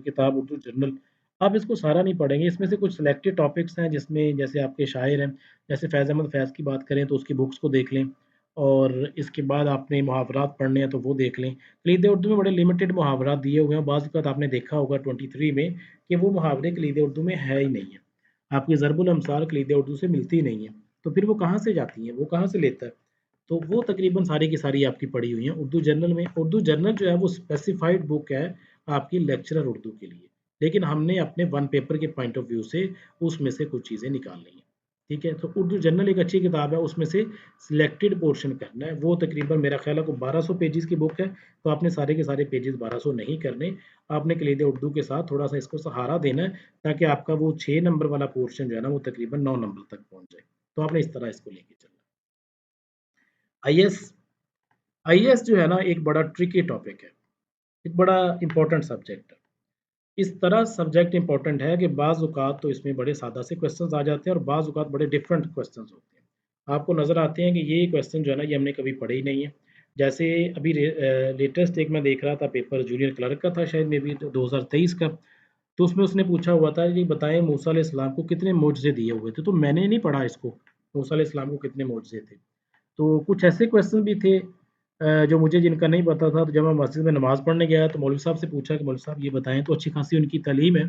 किताब उर्दू जर्नल। आप इसको सारा नहीं पढ़ेंगे, इसमें से कुछ सिलेक्टेड टॉपिक्स हैं जिसमें जैसे आपके शायर हैं, जैसे फैज़ अहमद फैज़ की बात करें तो उसकी बुक्स को देख लें, और इसके बाद आपने मुहावरात पढ़ने हैं तो वो देख लें। कलीद उर्दू में बड़े लिमिटेड मुहावरात दिए हुए हैं, बाज़ औक़ात आपने देखा होगा 23 में कि वो मुहावरे कलीद उर्दू में है ही नहीं है। आपकी ज़रबुल अमसाल कलीद उर्दू से मिलती ही नहीं है, तो फिर वो कहाँ से जाती हैं, वो कहाँ से लेता है? तो वो तकरीबन सारी की सारी आपकी पढ़ी हुई हैं उर्दू जर्नल में। उर्दू जर्नल जो है वो स्पेसिफाइड बुक है आपकी लेक्चरर उर्दू के लिए। लेकिन हमने अपने वन पेपर के पॉइंट ऑफ व्यू से उसमें से कुछ चीज़ें निकाल ली हैं। ठीक है? तो उर्दू जनरल एक अच्छी किताब है, उसमें से सिलेक्टेड पोर्शन करना है। वो तकरीबन मेरा ख़्याल है को 1200 पेजेज़ की बुक है, तो आपने सारे के सारे पेजेज़ 1200 नहीं करने। आपने कलीद उर्दू के साथ थोड़ा-सा इसको सहारा देना है, ताकि आपका वो 6 नंबर वाला पोर्शन जो है ना, वो तकरीबन 9 नंबर तक पहुँच जाए। तो आपने इस तरह इसको लेके चलना है। आईएएस जो है ना, एक बड़ा ट्रिकी टॉपिक है, एक बड़ा इम्पोर्टेंट सब्जेक्ट है। इस तरह सब्जेक्ट इम्पोर्टेंट है कि बाज़ औक़ात तो इसमें बड़े सादा से क्वेश्चंस आ जाते हैं और बाज़ औक़ात बड़े डिफरेंट क्वेश्चंस होते हैं। आपको नज़र आते हैं कि ये क्वेश्चन जो है ना, ये हमने कभी पढ़े ही नहीं है। जैसे अभी लेटेस्ट एक मैं देख रहा था पेपर जूनियर क्लर्क का था शायद मे बी 2023 का, तो उसमें उसने पूछा हुआ था कि बताएँ मूसा अलैहिस्सलाम को कितने मोज़ज़े दिए हुए थे? तो मैंने नहीं पढ़ा इसको, मूसा अलैहिस्सलाम को कितने मोज़ज़े थे। तो कुछ ऐसे क्वेश्चन भी थे जो मुझे जिनका नहीं पता था, तो जब मैं मस्जिद में नमाज़ पढ़ने गया तो मौलवी साहब से पूछा कि मौलवी साहब ये बताएँ, तो अच्छी खासी उनकी तालीम है।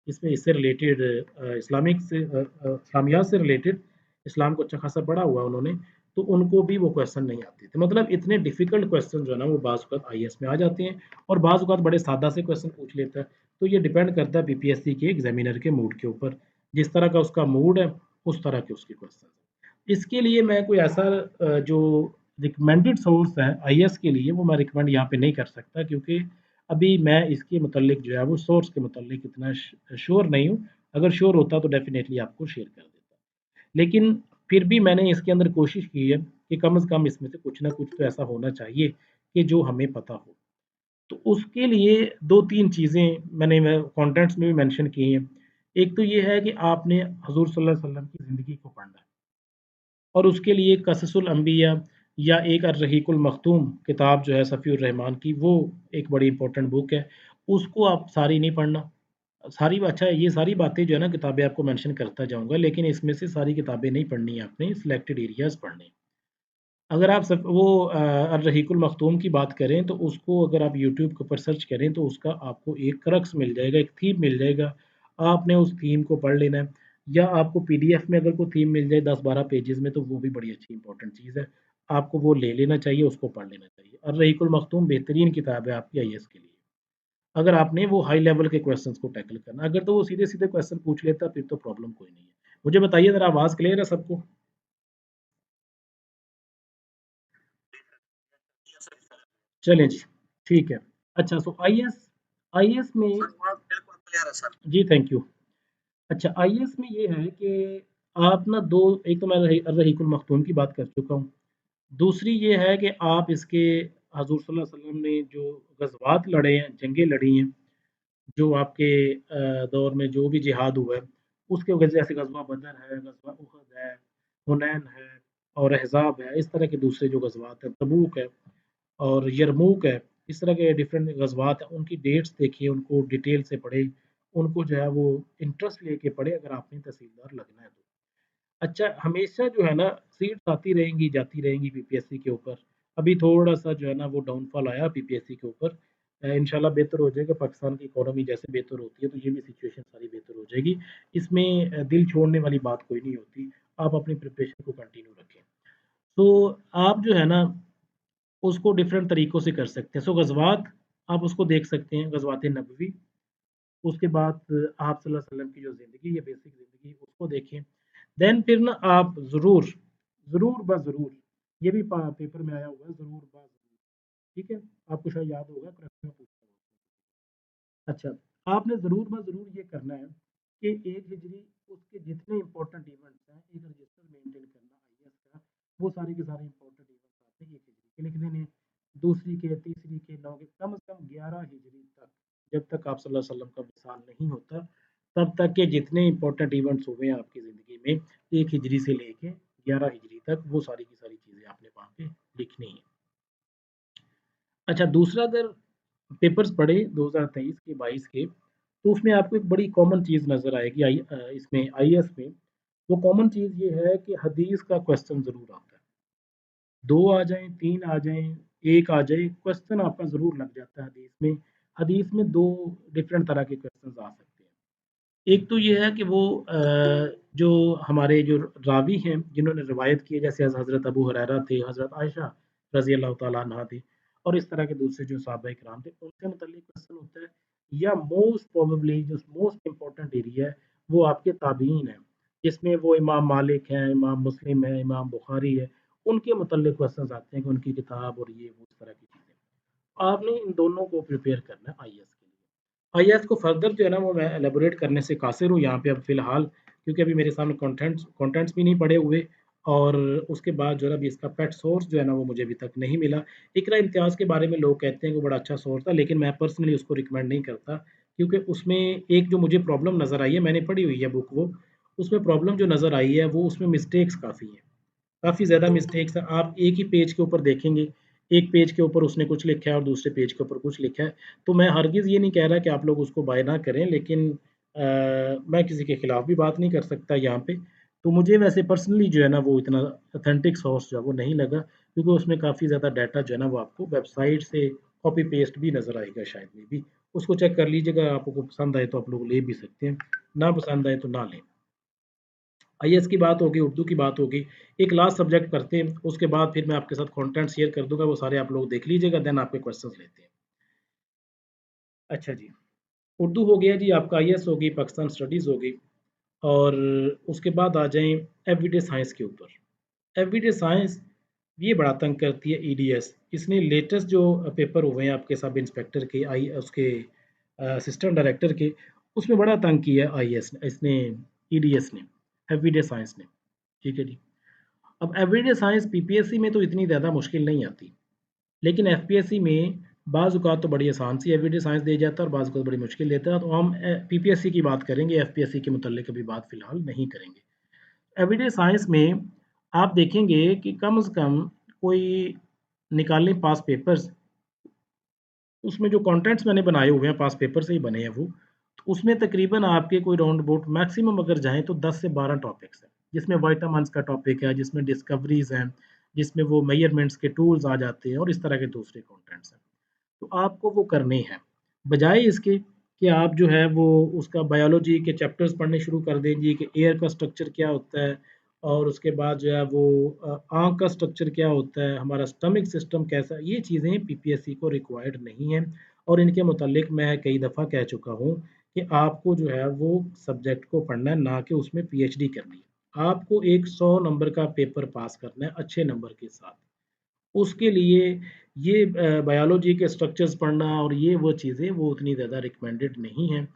इसमें इससे रिलेटेड इस्लामियात से रिलेटेड इस्लाम को अच्छा खासा पढ़ा हुआ है उन्होंने, तो उनको भी वो क्वेश्चन नहीं आते थे। मतलब इतने डिफ़िकल्ट क्वेश्चन जो है ना, वो बाज़ औक़ात आईएएस में आ जाते हैं और बाज़ औक़ात बड़े सादा से क्वेश्चन पूछ लेता है। तो ये डिपेंड करता है बीपीएससी के एग्ज़ामिनर के मूड के ऊपर। जिस तरह का उसका मूड है, उस तरह के उसके क्वेश्चन हैं। इसके लिए मैं कोई ऐसा जो रिकमेंडेड सोर्स है आईएएस के लिए, वो मैं रिकमेंड यहाँ पे नहीं कर सकता, क्योंकि अभी मैं इसके मुतल्लिक जो है वो सोर्स के मुतल्लिक इतना श्योर नहीं हूँ। अगर श्योर होता तो डेफ़िनेटली आपको शेयर कर देता। लेकिन फिर भी मैंने इसके अंदर कोशिश की है कि कम से कम इसमें से कुछ ना कुछ तो ऐसा होना चाहिए कि जो हमें पता हो। तो उसके लिए 2-3 चीज़ें मैं कंटेंट्स में भी मेंशन की हैं। एक तो ये है कि आपने हज़ूर सल्लल्लाहु अलैहि वसल्लम की ज़िंदगी को पढ़ना है। और उसके लिए कससुल अंबिया या एक अर्रहीकुल मख्तूम किताब जो है सफ़ीउर रहमान की, वो एक बड़ी इम्पोर्टेंट बुक है। उसको आप सारी नहीं पढ़ना। सारी अच्छा है, ये सारी बातें जो है ना किताबें आपको मेंशन करता जाऊँगा, लेकिन इसमें से सारी किताबें नहीं पढ़नी है आपने, सिलेक्टेड एरियाज़ पढ़ने हैं। अगर आप सब वो अर्रहीकुल मख्तूम की बात करें, तो उसको अगर आप यूट्यूब के ऊपर सर्च करें, तो उसका आपको एक क्रक्स मिल जाएगा, एक थीम मिल जाएगा। आपने उस थीम को पढ़ लेना है, या आपको पीडीएफ में अगर कोई थीम मिल जाए 10-12 पेजेज़ में, तो वो भी बड़ी अच्छी इम्पोर्टेंट चीज़ है। आपको वो ले लेना चाहिए, उसको पढ़ लेना चाहिए। अर्रहीकुल मख्तूम बेहतरीन किताब है आपकी आईएएस के लिए। अगर आपने वो हाई लेवल के क्वेश्चन्स को टैकल करना है, अगर तो वो सीधे-सीधे क्वेश्चन पूछ लेता, फिर तो प्रॉब्लम कोई नहीं है। मुझे बताइए ज़रा, आवाज़ क्लियर है सबको? चलें जी, ठीक है। अच्छा, सो आईएएस आईएएस में बिल्कुल क्लियर है सर। जी, थैंक यू। अच्छा, आईएएस में ये है कि आप ना 2, एक तो मैं रहीकुल मख्तूम की बात कर चुका हूँ। दूसरी ये है कि आप इसके हज़ूर सल्लल्लाहु अलैहि वसल्लम ने जो ग़ज़वात लड़े हैं, जंगें लड़ी हैं, जो आपके दौर में जो भी जिहाद हुआ है, उसके वजह जैसे ग़ज़वा बदर है, ग़ज़वा उहद है, हुनैन है और अहज़ाब है, इस तरह के दूसरे जो ग़ज़वात हैं, तबूक है और यरमूक है, इस तरह के डिफरेंट ग़ज़वात हैं, उनकी डेट्स देखिए, उनको डिटेल से पढ़ें, उनको जो है वो इंटरेस्ट लेके पढ़ें, अगर आपने तहसीलदार लगना है तो। अच्छा, हमेशा जो है ना सीट्स आती रहेंगी, जाती रहेंगी बीपीएससी के ऊपर। अभी थोड़ा-सा जो है ना वो डाउनफॉल आया बीपीएससी के ऊपर। इंशाल्लाह बेहतर हो जाएगा, पाकिस्तान की इकोनॉमी जैसे बेहतर होती है, तो ये भी सिचुएशन सारी बेहतर हो जाएगी। इसमें दिल छोड़ने वाली बात कोई नहीं होती, आप अपनी प्रिपरेशन को कंटिन्यू रखें। तो आप जो है ना उसको डिफरेंट तरीकों से कर सकते हैं। सो ग़ज़वात आप उसको देख सकते हैं, ग़ज़वात नबवी। उसके बाद आप सल्लल्लाहु अलैहि वसल्लम की जो ज़िंदगी है, बेसिक ज़िंदगी, उसको देखें। देन फिर ना आप ज़रूर, ज़रूर ब ज़रूर, ये भी पा पेपर में आया हुआ है, ज़रूर ब ज़रूर, ठीक है? आपको शायद याद होगा, करंट में पूछा हुआ है। अच्छा, आपने ज़रूर ब ज़रूर ये करना है कि 1 हिजरी उसके जितने इम्पोर्टेंट इवेंट्स हैं, एक रजिस्टर मेंटेन करना आईएएस का, वो सारे के सारे इम्पोर्टेंट इवेंट्स आते हैं 1 हिजरी के लिख देने, दूसरी के, तीसरी के, 9 के, कम से कम 11 हिजरी तक, जब तक आप सल्लल्लाहु अलैहि वसल्लम का विसाल नहीं होता, तब तक के जितने इम्पोर्टेंट इवेंट्स हुए हैं आपकी ज़िंदगी में, 1 हिजरी से लेके 11 हिजरी तक, वो सारी की सारी चीज़ें आपने वहाँ पे लिखनी है। अच्छा, दूसरा, अगर पेपर्स पढ़े 2023 के, 22 के, तो उसमें आपको एक बड़ी कॉमन चीज़ नज़र आएगी इसमें आईएएस में। वो कॉमन चीज़ ये है कि हदीस का क्वेश्चन ज़रूर आता है। 2 आ जाएँ, 3 आ जाएँ, 1 आ जाए, क्वेश्चन आपका ज़रूर लग जाता है हदीस में। हदीस में 2 डिफरेंट तरह के क्वेश्चन्स आ सकते हैं। एक तो ये है कि वो जो हमारे जो रावी हैं, जिन्होंने रिवायत की है, जैसे हज़रत अबू हुरैरा थे, हज़रत आयशा रज़ी अल्लाह तआला अन्हा थी, और इस तरह के दूसरे जो सहाबाए किराम थे, उनसे मुतल्लिक क्वेश्चन होता है, या मोस्ट प्रोबेबली जो मोस्ट इम्पोर्टेंट एरिया है, वो आपके ताबीन है। जिसमें वो इमाम मालिक हैं, इमाम मुस्लिम है, इमाम बुखारी है, उनके मुतल्लिक़ क्वेश्चंस आते हैं कि उनकी किताब और ये वो इस तरह की चीज़ें। आपने इन दोनों को प्रिपेयर करना है आईएएस के लिए। आईएएस को फर्दर जो है ना वो मैं एलैबोरेट करने से कासिर हूँ यहाँ पे अब फ़िलहाल, क्योंकि अभी मेरे सामने कंटेंट्स कंटेंट्स भी नहीं पड़े हुए और उसके बाद जो है ना अभी इसका पेट सोर्स जो है ना वो मुझे अभी तक नहीं मिला। इकरा इम्तियाज़ के बारे में लोग कहते हैं कि वो बड़ा अच्छा सोर्स था, लेकिन मैं पर्सनली उसको रिकमेंड नहीं करता, क्योंकि उसमें एक जो मुझे प्रॉब्लम नज़र आई है, मैंने पढ़ी हुई है बुक वो, उसमें प्रॉब्लम जो नज़र आई है वो उसमें मिस्टेक्स काफ़ी हैं। काफ़ी ज़्यादा मिस्टेक्स हैं। आप एक ही पेज के ऊपर देखेंगे, एक पेज के ऊपर उसने कुछ लिखा है और दूसरे पेज के ऊपर कुछ लिखा है। तो मैं हरगिज़ ये नहीं कह रहा कि आप लोग उसको बाय ना करें, लेकिन मैं किसी के खिलाफ भी बात नहीं कर सकता यहाँ पे। तो मुझे वैसे पर्सनली जो है ना वो इतना ऑथेंटिक सोर्स जो है वो नहीं लगा, क्योंकि उसमें काफ़ी ज़्यादा डाटा जो है ना वो आपको वेबसाइट से कॉपी पेस्ट भी नज़र आएगा शायद मे बी। उसको चेक कर लीजिएगा, आपको पसंद आए तो आप लोग ले भी सकते हैं, ना पसंद आए तो ना लें। आईएएस की बात होगी, उर्दू की बात होगी। एक लास्ट सब्जेक्ट करते हैं, उसके बाद फिर मैं आपके साथ कंटेंट शेयर कर दूँगा, वो सारे आप लोग देख लीजिएगा, देन आपके क्वेश्चंस लेते हैं। अच्छा जी, उर्दू हो गया जी आपका, आईएएस होगी, पाकिस्तान स्टडीज़ होगी और उसके बाद आ जाएँ एवरीडे साइंस के ऊपर। एवरीडे साइंस ये बड़ा तंग करती है ईडीएस। इसने लेटेस्ट जो पेपर हुए हैं आपके सब इंस्पेक्टर के उसके असिस्टेंट डायरेक्टर के, उसमें बड़ा तंग किया है आईएएस ने इसने ईडीएस ने, एवरीडे साइंस ने। ठीक है जी। अब एवरीडे साइंस पीपीएससी में तो इतनी ज़्यादा मुश्किल नहीं आती, लेकिन एफपीएससी में बाज़ औक़ात तो बड़ी आसान सी एवरीडे साइंस दे जाता है और बाज़ औक़ात बड़ी मुश्किल देता है। तो हम पीपीएससी की बात करेंगे, एफपीएससी के मुतल्लिक़ अभी बात फ़िलहाल नहीं करेंगे। एवरीडे साइंस में आप देखेंगे कि कम से कम कोई निकालें पास पेपर्स, उसमें जो कंटेंट्स मैंने बनाए हुए हैं पास पेपर से ही बने हैं वो, तो उसमें तकरीबन आपके कोई राउंड अबाउट मैक्सिमम अगर जाएँ तो 10 से 12 टॉपिक्स हैं। जिसमें विटामिन्स का टॉपिक है, जिसमें डिस्कवरीज़ हैं, जिसमें वो मेजरमेंट्स के टूल्स आ जाते हैं और इस तरह के दूसरे कंटेंट्स हैं। तो आपको वो करने हैं। बजाय इसके कि आप जो है वो उसका बायोलॉजी के चैप्टर्स पढ़ने शुरू कर देंगे कि एयर का स्ट्रक्चर क्या होता है और उसके बाद जो है वो आँख का स्ट्रक्चर क्या होता है, हमारा स्टमक सिस्टम कैसा है, ये चीज़ें पीपीएससी को रिक्वायर्ड नहीं है और इनके मुतालिक मैं कई दफ़ा कह चुका हूँ कि आपको जो है वो सब्जेक्ट को पढ़ना है, ना कि उसमें पीएचडी करनी है। आपको एक 100 नंबर का पेपर पास करना है अच्छे नंबर के साथ। उसके लिए ये बायोलॉजी के स्ट्रक्चर्स पढ़ना और ये वो चीज़ें वो उतनी ज़्यादा रिकमेंडेड नहीं हैं।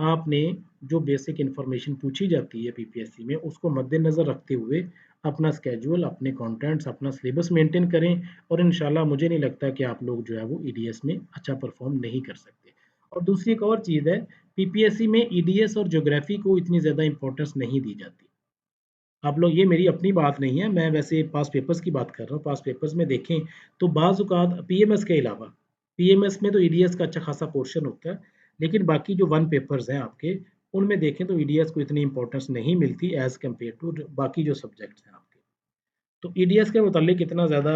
आपने जो बेसिक इन्फॉर्मेशन पूछी जाती है पीपीएससी में उसको मद्देनज़र रखते हुए अपना स्केड्यूल, अपने कंटेंट्स, अपना सिलेबस मेंटेन करें और इंशाल्लाह मुझे नहीं लगता कि आप लोग जो है वो ईडीएस में अच्छा परफ़ॉर्म नहीं कर सकते। और दूसरी एक और चीज़ है, पीपीएससी में ईडीएस और ज्योग्राफ़ी को इतनी ज़्यादा इम्पोर्टेंस नहीं दी जाती। आप लोग, ये मेरी अपनी बात नहीं है, मैं वैसे पास्ट पेपर्स की बात कर रहा हूँ। पास्ट पेपर्स में देखें तो बाज़ औक़ात पीएमएस के अलावा, पीएमएस में तो ईडीएस का अच्छा खासा पोर्शन होता है, लेकिन बाकी जो 1 पेपर्स हैं आपके, उनमें देखें तो ईडीएस को इतनी इम्पोर्टेंस नहीं मिलती एज़ कम्पेयर टू ज बाकी जो सब्जेक्ट्स हैं आपके। तो ईडीएस के मुतालिक इतना ज़्यादा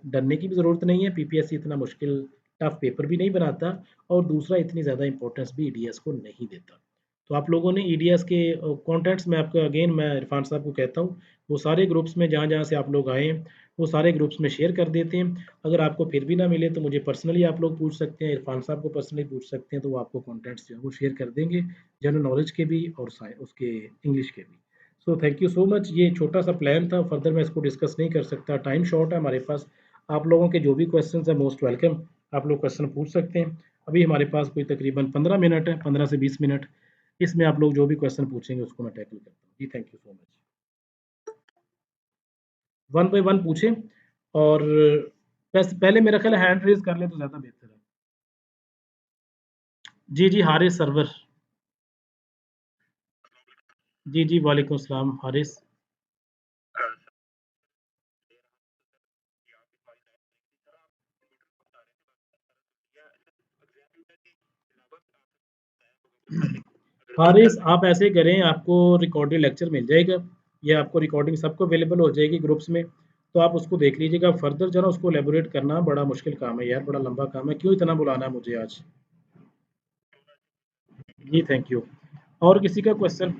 डरने की भी ज़रूरत नहीं है, पीपीएससी इतना मुश्किल टफ़ पेपर भी नहीं बनाता और दूसरा इतनी ज़्यादा इम्पोर्टेंस भी ईडीएस को नहीं देता। तो आप लोगों ने ईडीएस के कॉन्टेंट्स में आपको अगेन मैं इरफान साहब को कहता हूँ, वो सारे ग्रुप्स में जहाँ-जहाँ से आप लोग आए हैं, वो सारे ग्रुप्स में शेयर कर देते हैं। अगर आपको फिर भी ना मिले तो मुझे पर्सनली आप लोग पूछ सकते हैं, इरफान साहब को पर्सनली पूछ सकते हैं, तो वो आपको कॉन्टेंट्स जो है वो शेयर कर देंगे, जनरल नॉलेज के भी और उसके इंग्लिश के भी। So thank you so much. ये छोटा-सा प्लान था, फर्दर मैं इसको डिस्कस नहीं कर सकता, टाइम शॉर्ट है हमारे पास। आप लोगों के जो भी क्वेश्चंस हैं मोस्ट वेलकम, आप लोग क्वेश्चन पूछ सकते हैं। अभी हमारे पास कोई तकरीबन 15 मिनट है, 15 से 20 मिनट। इसमें आप लोग जो भी क्वेश्चन पूछेंगे उसको मैं टैकल करता हूँ। जी, thank you so much. One by one पूछें और पहले मेरा ख्याल है हैंड रेज़ कर लें तो ज़्यादा बेहतर है। जी, जी, हारिस सरवर। जी, जी, वालेकुम सलाम हारिस। हारिस, आप ऐसे करें, आपको रिकॉर्डेड लेक्चर मिल जाएगा, ये आपको रिकॉर्डिंग सबको अवेलेबल हो जाएगी ग्रुप्स में, तो आप उसको देख लीजिएगा। फर्दर जो है ना उसको इलैबोरेट करना बड़ा मुश्किल काम है यार, बड़ा लंबा काम है। क्यों इतना बुलाना है मुझे आज? जी, थैंक यू। और किसी का क्वेश्चन?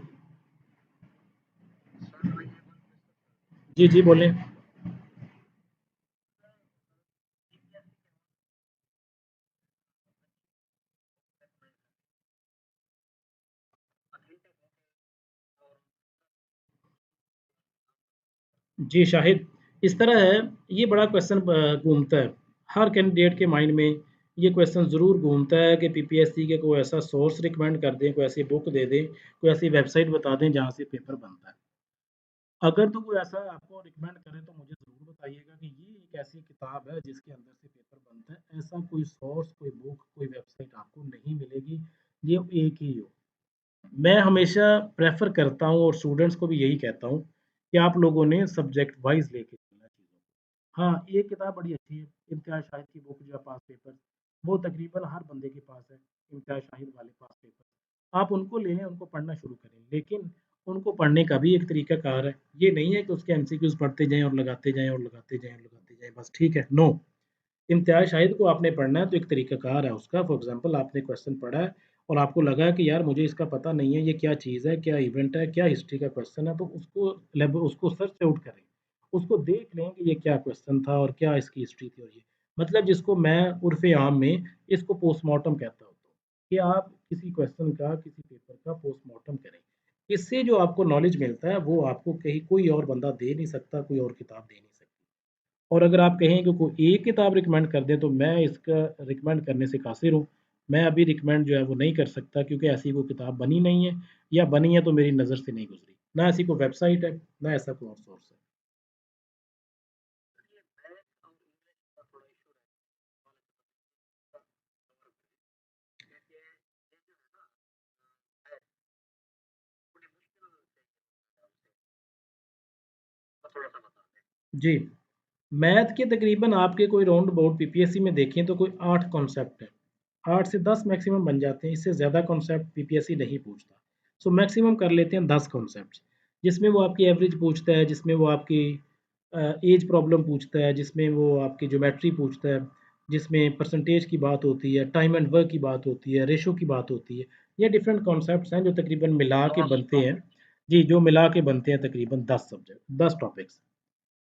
जी, जी, बोलें। जी, शाहिद, इस तरह है, ये बड़ा क्वेश्चन घूमता है। हर कैंडिडेट के माइंड में ये क्वेश्चन ज़रूर घूमता है कि पीपीएससी के कोई ऐसा सोर्स रिकमेंड कर दें, कोई ऐसी बुक दे दें, कोई ऐसी वेबसाइट बता दें जहाँ से पेपर बनता है। अगर तो कोई ऐसा आपको रिकमेंड करे तो मुझे ज़रूर बताइएगा कि ये एक ऐसी किताब है जिसके अंदर से पेपर बनता है। ऐसा कोई सोर्स, कोई बुक, कोई वेबसाइट आपको नहीं मिलेगी, ये एक ही हो। मैं हमेशा प्रेफ़र करता हूँ और स्टूडेंट्स को भी यही कहता हूँ कि आप लोगों ने सब्जेक्ट वाइज़ लेके चलना चीज़ों को। हाँ, ये किताब बड़ी अच्छी है, इम्तियाज़ शाहिद की बुक जो है पास पेपर, वो तकरीबन हर बंदे के पास है, इम्तियाज़ शाहिद वाले पास पेपर। आप उनको ले लें, उनको पढ़ना शुरू करें, लेकिन उनको पढ़ने का भी एक तरीक़ाकार है। ये नहीं है कि उसके एमसीक्यूज़ पढ़ते जाएँ और लगाते जाएँ और लगाते जाएँ और लगाते जाएँ, बस ठीक है, नो। इम्तियाज़ शाहिद को आपने पढ़ना है तो एक तरीक़ाकार है उसका। फॉर एग्ज़ाम्पल आपने क्वेश्चन पढ़ा है और आपको लगा कि यार मुझे इसका पता नहीं है, ये क्या चीज़ है, क्या इवेंट है, क्या हिस्ट्री का क्वेश्चन है, तो उसको सर्च आउट करें। उसको देख लें कि ये क्या क्वेश्चन था और क्या इसकी हिस्ट्री थी और ये। मतलब जिसको मैं उर्फ़ आम में इसको पोस्टमार्टम कहता होता हूँ, कि आप किसी क्वेश्चन का, किसी पेपर का पोस्टमार्टम करें। इससे जो आपको नॉलेज मिलता है वो आपको कहीं कोई और बंदा दे नहीं सकता, कोई और किताब दे नहीं सकती। और अगर आप कहें कि कोई एक किताब रिकमेंड कर दें, तो मैं इसका रिकमेंड करने से कासिर हूँ। मैं अभी रिकमेंड जो है वो नहीं कर सकता क्योंकि ऐसी कोई किताब बनी नहीं है या बनी है तो मेरी नज़र से नहीं गुज़री। ना ऐसी कोई वेबसाइट है, ना ऐसा कोई और सोर्स है। जी, मैथ के तकरीबन आपके कोई राउंड अबाउट पीपीएससी में देखें तो कोई 8 कॉन्सेप्ट हैं। 8 से 10 मैक्सिमम बन जाते हैं, इससे ज़्यादा कॉन्सेप्ट पीपीएससी नहीं पूछता। सो मैक्सिमम कर लेते हैं 10 कॉन्सेप्ट्स, जिसमें वो आपकी एवरेज पूछता है, जिसमें वो आपकी एज प्रॉब्लम पूछता है, जिसमें वो आपकी ज्योमेट्री पूछता है, जिसमें परसेंटेज की बात होती है, टाइम एंड वर्क की बात होती है, रेशो की बात होती है। ये डिफरेंट कॉन्सेप्ट्स हैं जो तकरीबन मिला के बनते हैं। जी, जो मिला के बनते हैं तकरीबन 10 सब्जेक्ट, 10 टॉपिक्स।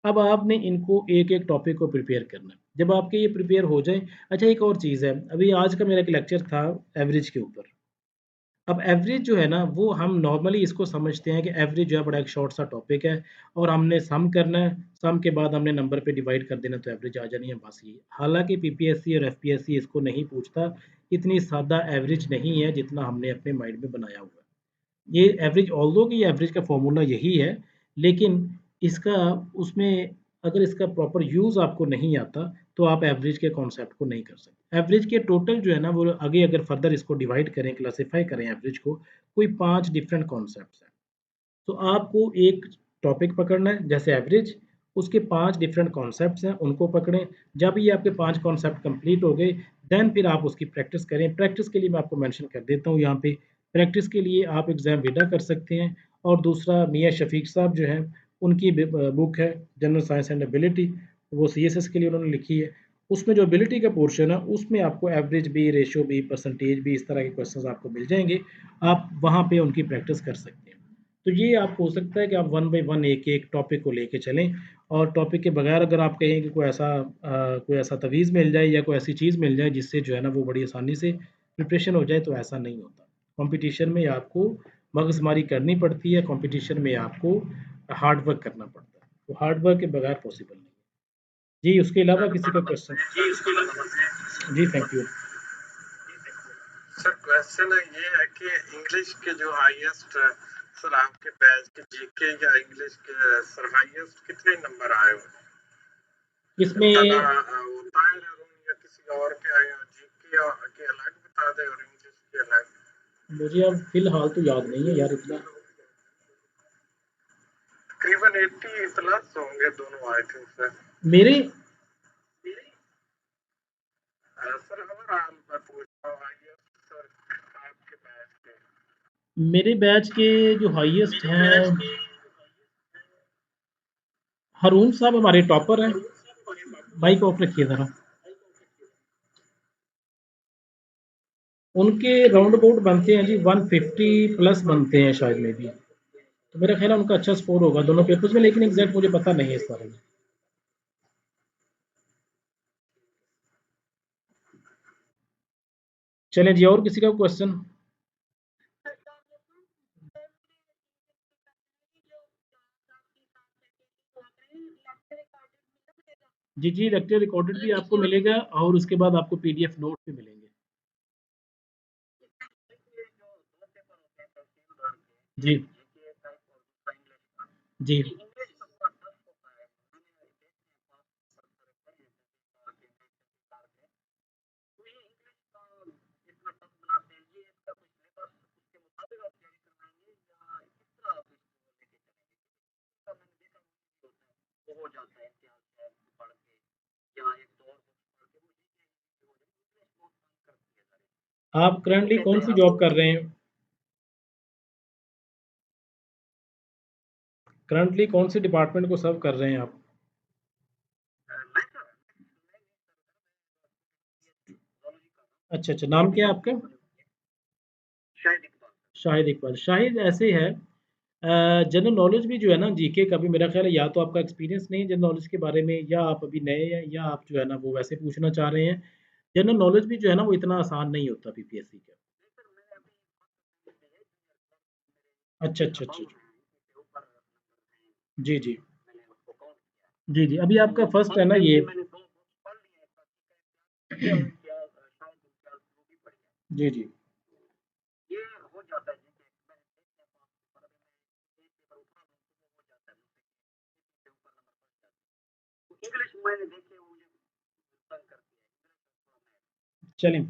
अब आपने इनको एक-एक टॉपिक को प्रिपेयर करना है। जब आपके ये प्रिपेयर हो जाएँ, अच्छा एक और चीज़ है, अभी आज का मेरा एक लेक्चर था एवरेज के ऊपर। अब एवरेज जो है ना, वो हम नॉर्मली इसको समझते हैं कि एवरेज जो है बड़ा एक शॉर्ट सा टॉपिक है और हमने सम करना है, सम के बाद हमने नंबर पे डिवाइड कर देना तो एवरेज आ जानी है, बस ये। हालाँकि पीपीएससी और एफपीएससी इसको नहीं पूछता, इतनी सादा एवरेज नहीं है जितना हमने अपने माइंड में बनाया हुआ है। ये एवरेज ऑल्दो कि ये एवरेज का फ़ॉर्मूला यही है, लेकिन इसका उसमें अगर इसका प्रॉपर यूज़ आपको नहीं आता, तो आप एवरेज के कॉन्सेप्ट को नहीं कर सकते। एवरेज के टोटल जो है ना, वो आगे अगर फर्दर इसको डिवाइड करें, क्लासिफ़ाई करें एवरेज को, कोई 5 डिफरेंट कॉन्सेप्ट्स हैं। तो आपको एक टॉपिक पकड़ना है, जैसे एवरेज, उसके 5 डिफरेंट कॉन्सेप्ट्स हैं, उनको पकड़ें। जब ये आपके 5 कॉन्सेप्ट कंप्लीट हो गए, देन फिर आप उसकी प्रैक्टिस करें। प्रैक्टिस के लिए मैं आपको मेंशन कर देता हूँ यहाँ पे, प्रैक्टिस के लिए आप एग्ज़ाम विदा कर सकते हैं और दूसरा मियाँ शफ़ीक साहब जो हैं, उनकी बुक है जनरल साइंस एंड एबिलिटी, वो सीएसएस के लिए उन्होंने लिखी है। उसमें जो एबिलिटी का पोर्शन है, उसमें आपको एवरेज भी, रेशियो भी, परसेंटेज भी, इस तरह के क्वेश्चंस आपको मिल जाएँगे। आप वहाँ पे उनकी प्रैक्टिस कर सकते हैं। तो ये आपको हो सकता है कि आप वन बाय वन एक-एक टॉपिक को लेके चलें और टॉपिक के बगैर अगर आप कहें कि कोई ऐसा तवीज़ मिल जाए या कोई ऐसी चीज़ मिल जाए जिससे जो है ना वो बड़ी आसानी से प्रिपरेशन हो जाए, तो ऐसा नहीं होता। कॉम्पिटिशन में आपको मगजमारी करनी पड़ती है, कॉम्पिटिशन में आपको हार्ड वर्क करना पड़ता है। तो हार्ड वर्क के बगैर पॉसिबल नहीं है। जी, उसके अलावा किसी का क्वेश्चन? जी, थैंक यू। सर क्वेश्चन ये है कि इंग्लिश के जो हाईएस्ट सर आपके बैच के जीके या इंग्लिश के सर हाईएस्ट कितने नंबर आए हुए इसमें होता है या किसी और के आए जीके के अलग बता दे और इंग्लिश के अलग मुझे अब फ़िलहाल तो याद नहीं है यार इतना। तकरीबन 80 प्लस होंगे दोनों आई थिंक सर मेरे सर अगर मैं पूछता हूँ हाईएस्ट सर आपके बैच के मेरे बैच के जो हाईएस्ट हैं, हारून साहब हमारे टॉपर हैं। माइक ऑफ रखिए ज़रा। उनके राउंड अबाउट बनते हैं जी 150 प्लस बनते हैं शायद में भी। तो मेरा ख्याल है उनका अच्छा स्कोर होगा दोनों पेपर्स में, लेकिन एग्जैक्ट मुझे पता नहीं है इस बारे में। चलें जी, और किसी का क्वेश्चन? जी, जी, लेक्चर रिकॉर्डेड भी आपको मिलेगा और उसके बाद आपको पीडीएफ नोट भी मिलेंगे। जी, जी। आप करंटली कौन-सी जॉब कर रहे हैं? करंटली कौन-से डिपार्टमेंट को सर्व कर रहे हैं आप? अच्छा, अच्छा, नाम क्या है आपका? शाहिद इकबाल। शाहिद ऐसे है जनरल नॉलेज भी जो है ना जीके का भी मेरा ख़्याल है या तो आपका एक्सपीरियंस नहीं है जनरल नॉलेज के बारे में या आप अभी नए हैं या आप जो है ना वो वैसे पूछना चाह रहे हैं। जनरल नॉलेज भी जो है ना वो इतना आसान नहीं होता पीपीएससी का। अच्छा, अच्छा, अच्छा, अच्छा। जी, जी। जी, जी। अभी आपका फर्स्ट है ना ये? जी, जी। चलें।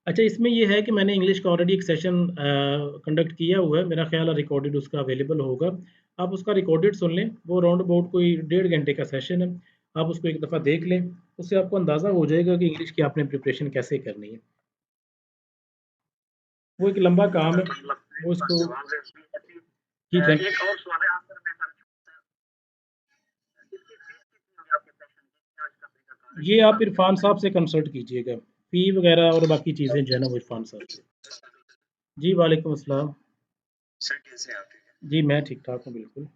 अच्छा इसमें ये है कि मैंने इंग्लिश का ऑलरेडी एक सेशन कंडक्ट किया हुआ है, मेरा ख़्याल है रिकॉर्डेड उसका अवेलेबल होगा। आप उसका रिकॉर्डेड सुन लें, वो राउंड अबाउट कोई डेढ़ घंटे का सेशन है। आप उसको एक दफ़ा देख लें, उससे आपको अंदाज़ा हो जाएगा कि इंग्लिश की आपने प्रिपरेशन कैसे करनी है। वो एक लंबा काम है, वो इसको जी थैंक ये आप इरफ़ान साहब से कंसल्ट कीजिएगा। फ़ी वग़ैरह और बाकी चीज़ें जो है ना वो इरफ़ान साहब से। जी, वालेकुम अस्सलाम। सर कैसे हैं आप? ठीक है। जी, मैं ठीक-ठाक हूँ बिल्कुल।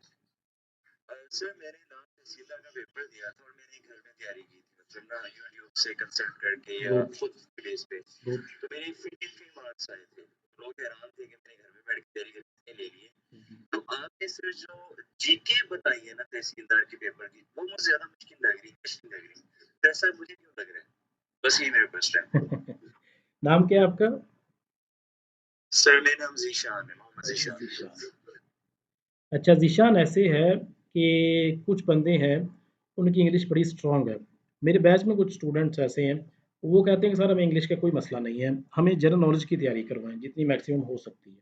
सर मैंने ना तहसीलदार का पेपर दिया था और मैंने घर में तैयारी की थी मतलब ना यूट्यूब से कंसल्ट करके या गुड, खुद बेस पे गुड। तो मेरे 53 मार्क्स आए थे लोग हैरान थे कि मैंने घर में बैठ के तैयारी करके ले लिए तो आपने सर जो जीके बताई है ना तहसीलदार के पेपर की वो मुझे ज्यादा मुश्किल लग रही मुश्किल लग रही तो ऐसा मुझे क्यों लग रहा है बस ये मेरा क्वेश्चन है नाम क्या है आपका? सर मेरा नाम जीशान है मोहम्मद जीशान ज़ीशान। अच्छा ज़ीशान ऐसे है कि कुछ बंदे हैं, उनकी इंग्लिश बड़ी स्ट्रॉन्ग है। मेरे बैच में कुछ स्टूडेंट्स ऐसे हैं, वो कहते हैं कि सर हमें इंग्लिश का कोई मसला नहीं है, हमें जनरल नॉलेज की तैयारी करवाएँ, जितनी मैक्सिमम हो सकती है।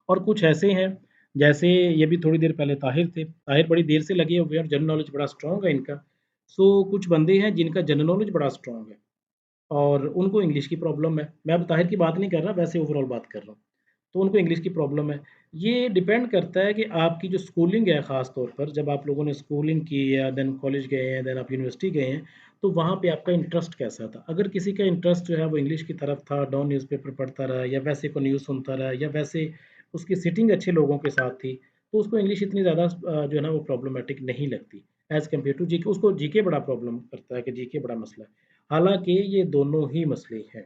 और कुछ ऐसे हैं, जैसे ये भी थोड़ी देर पहले ताहिर थे, ताहिर बड़ी देर से लगे हुए हैं और जनरल नॉलेज बड़ा स्ट्रॉन्ग है इनका। सो कुछ बंदे हैं जिनका जनरल नॉलेज बड़ा स्ट्रॉन्ग है और उनको इंग्लिश की प्रॉब्लम है। मैं अब ताहिर की बात नहीं कर रहा, वैसे ओवरऑल बात कर रहा हूँ। तो उनको इंग्लिश की प्रॉब्लम है। ये डिपेंड करता है कि आपकी जो स्कूलिंग है ख़ास तौर पर, जब आप लोगों ने स्कूलिंग की या देन कॉलेज गए हैं, देन आप यूनिवर्सिटी गए हैं, तो वहाँ पे आपका इंटरेस्ट कैसा था? अगर किसी का इंटरेस्ट जो है वो इंग्लिश की तरफ था, डॉन न्यूज़पेपर पढ़ता रहा या वैसे को न्यूज़ सुनता रहा या वैसे उसकी सिटिंग अच्छे लोगों के साथ थी, तो उसको इंग्लिश इतनी ज़्यादा जो है ना वो प्रॉब्लमैटिक नहीं लगती, एज़ कम्पेयर टू जीके। उसको जीके बड़ा प्रॉब्लम करता है कि जीके बड़ा मसला है। हालाँकि ये दोनों ही मसले हैं।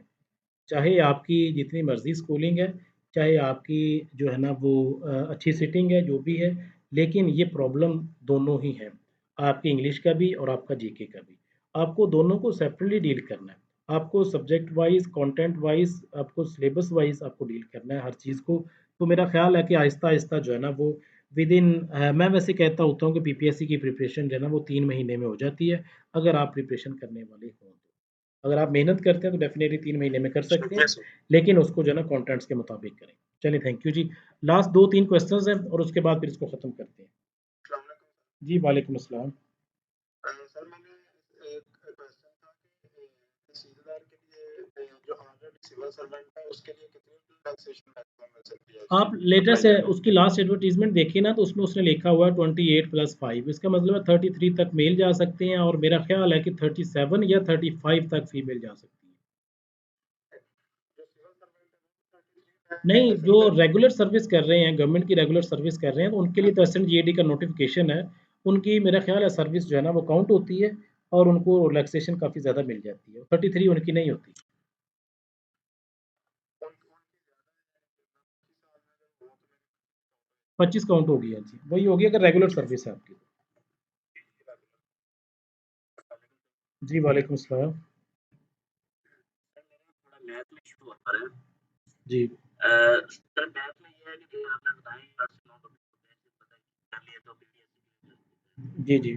चाहे आपकी जितनी मर्ज़ी स्कूलिंग है, चाहे आपकी जो है ना वो अच्छी सिटिंग है, जो भी है, लेकिन ये प्रॉब्लम दोनों ही हैं। आपकी इंग्लिश का भी और आपका जीके का भी। आपको दोनों को सेपरेटली डील करना है। आपको सब्जेक्ट वाइज़, कंटेंट वाइज़, आपको सिलेबस वाइज़ आपको डील करना है हर चीज़ को। तो मेरा ख़्याल है कि आहिस्ता-आहिस्ता जो है ना वो विदिन मैं वैसे कहता होता हूँ कि पीपीएससी की प्रिपरेशन जो है ना वो 3 महीने में हो जाती है, अगर आप प्रिपरेशन करने वाले हों तो। अगर आप मेहनत करते हैं तो डेफ़िनेटली 3 महीने में कर सकते हैं, यस लेकिन उसको जो है ना कॉन्टेंट्स के मुताबिक करें। चलिए थैंक यू जी। लास्ट 2-3 क्वेश्चन्स हैं और उसके बाद फिर इसको खत्म करते हैं। सर जी, वालेकुम अस्सलाम। मैंने एक क्वेश्चन था कि तहसीलदार के लिए जो ऑलरेडी सिविल सर्वेंट है उसके लिए कितनी रिलैक्सेशन मैक्सिमम मिल सकती है आप उसकी लेटेस्ट अप्लाई है करने उसकी लास्ट एडवर्टाइज़मेंट देखिए ना तो उसमें उसने लिखा हुआ है 28+5 इसका मतलब है 33 तक मेल जा सकते हैं और मेरा ख़्याल है कि 37 या 35 तक फीमेल जा सकती है। जो सिविल सर्वेंट है नहीं, या फिर जो फिर रेगुलर सर्विस कर रहे हैं, गवर्नमेंट की रेगुलर सर्विस कर रहे हैं, तो उनके लिए तो एसएनजीएडी का नोटिफ़िकेशन है। उनकी मेरा ख़्याल है सर्विस जो है ना वो काउंट होती है और उनको रिलैक्सेशन काफ़ी ज़्यादा मिल जाती है। 33 उनकी नहीं होती। 25 काउंट होगी हाँ जी, वही होगी अगर रेगुलर सर्विस है आपकी। जी, वालेकुम सलाम। सर मेरा थोड़ा मैथ में इशू आ रहा है। जी। सर मैथ में ये है कि जो आपने बताया 8 से 9 टॉपिक होते हैं, पता है कर लिए तो फिर ये जी, जी।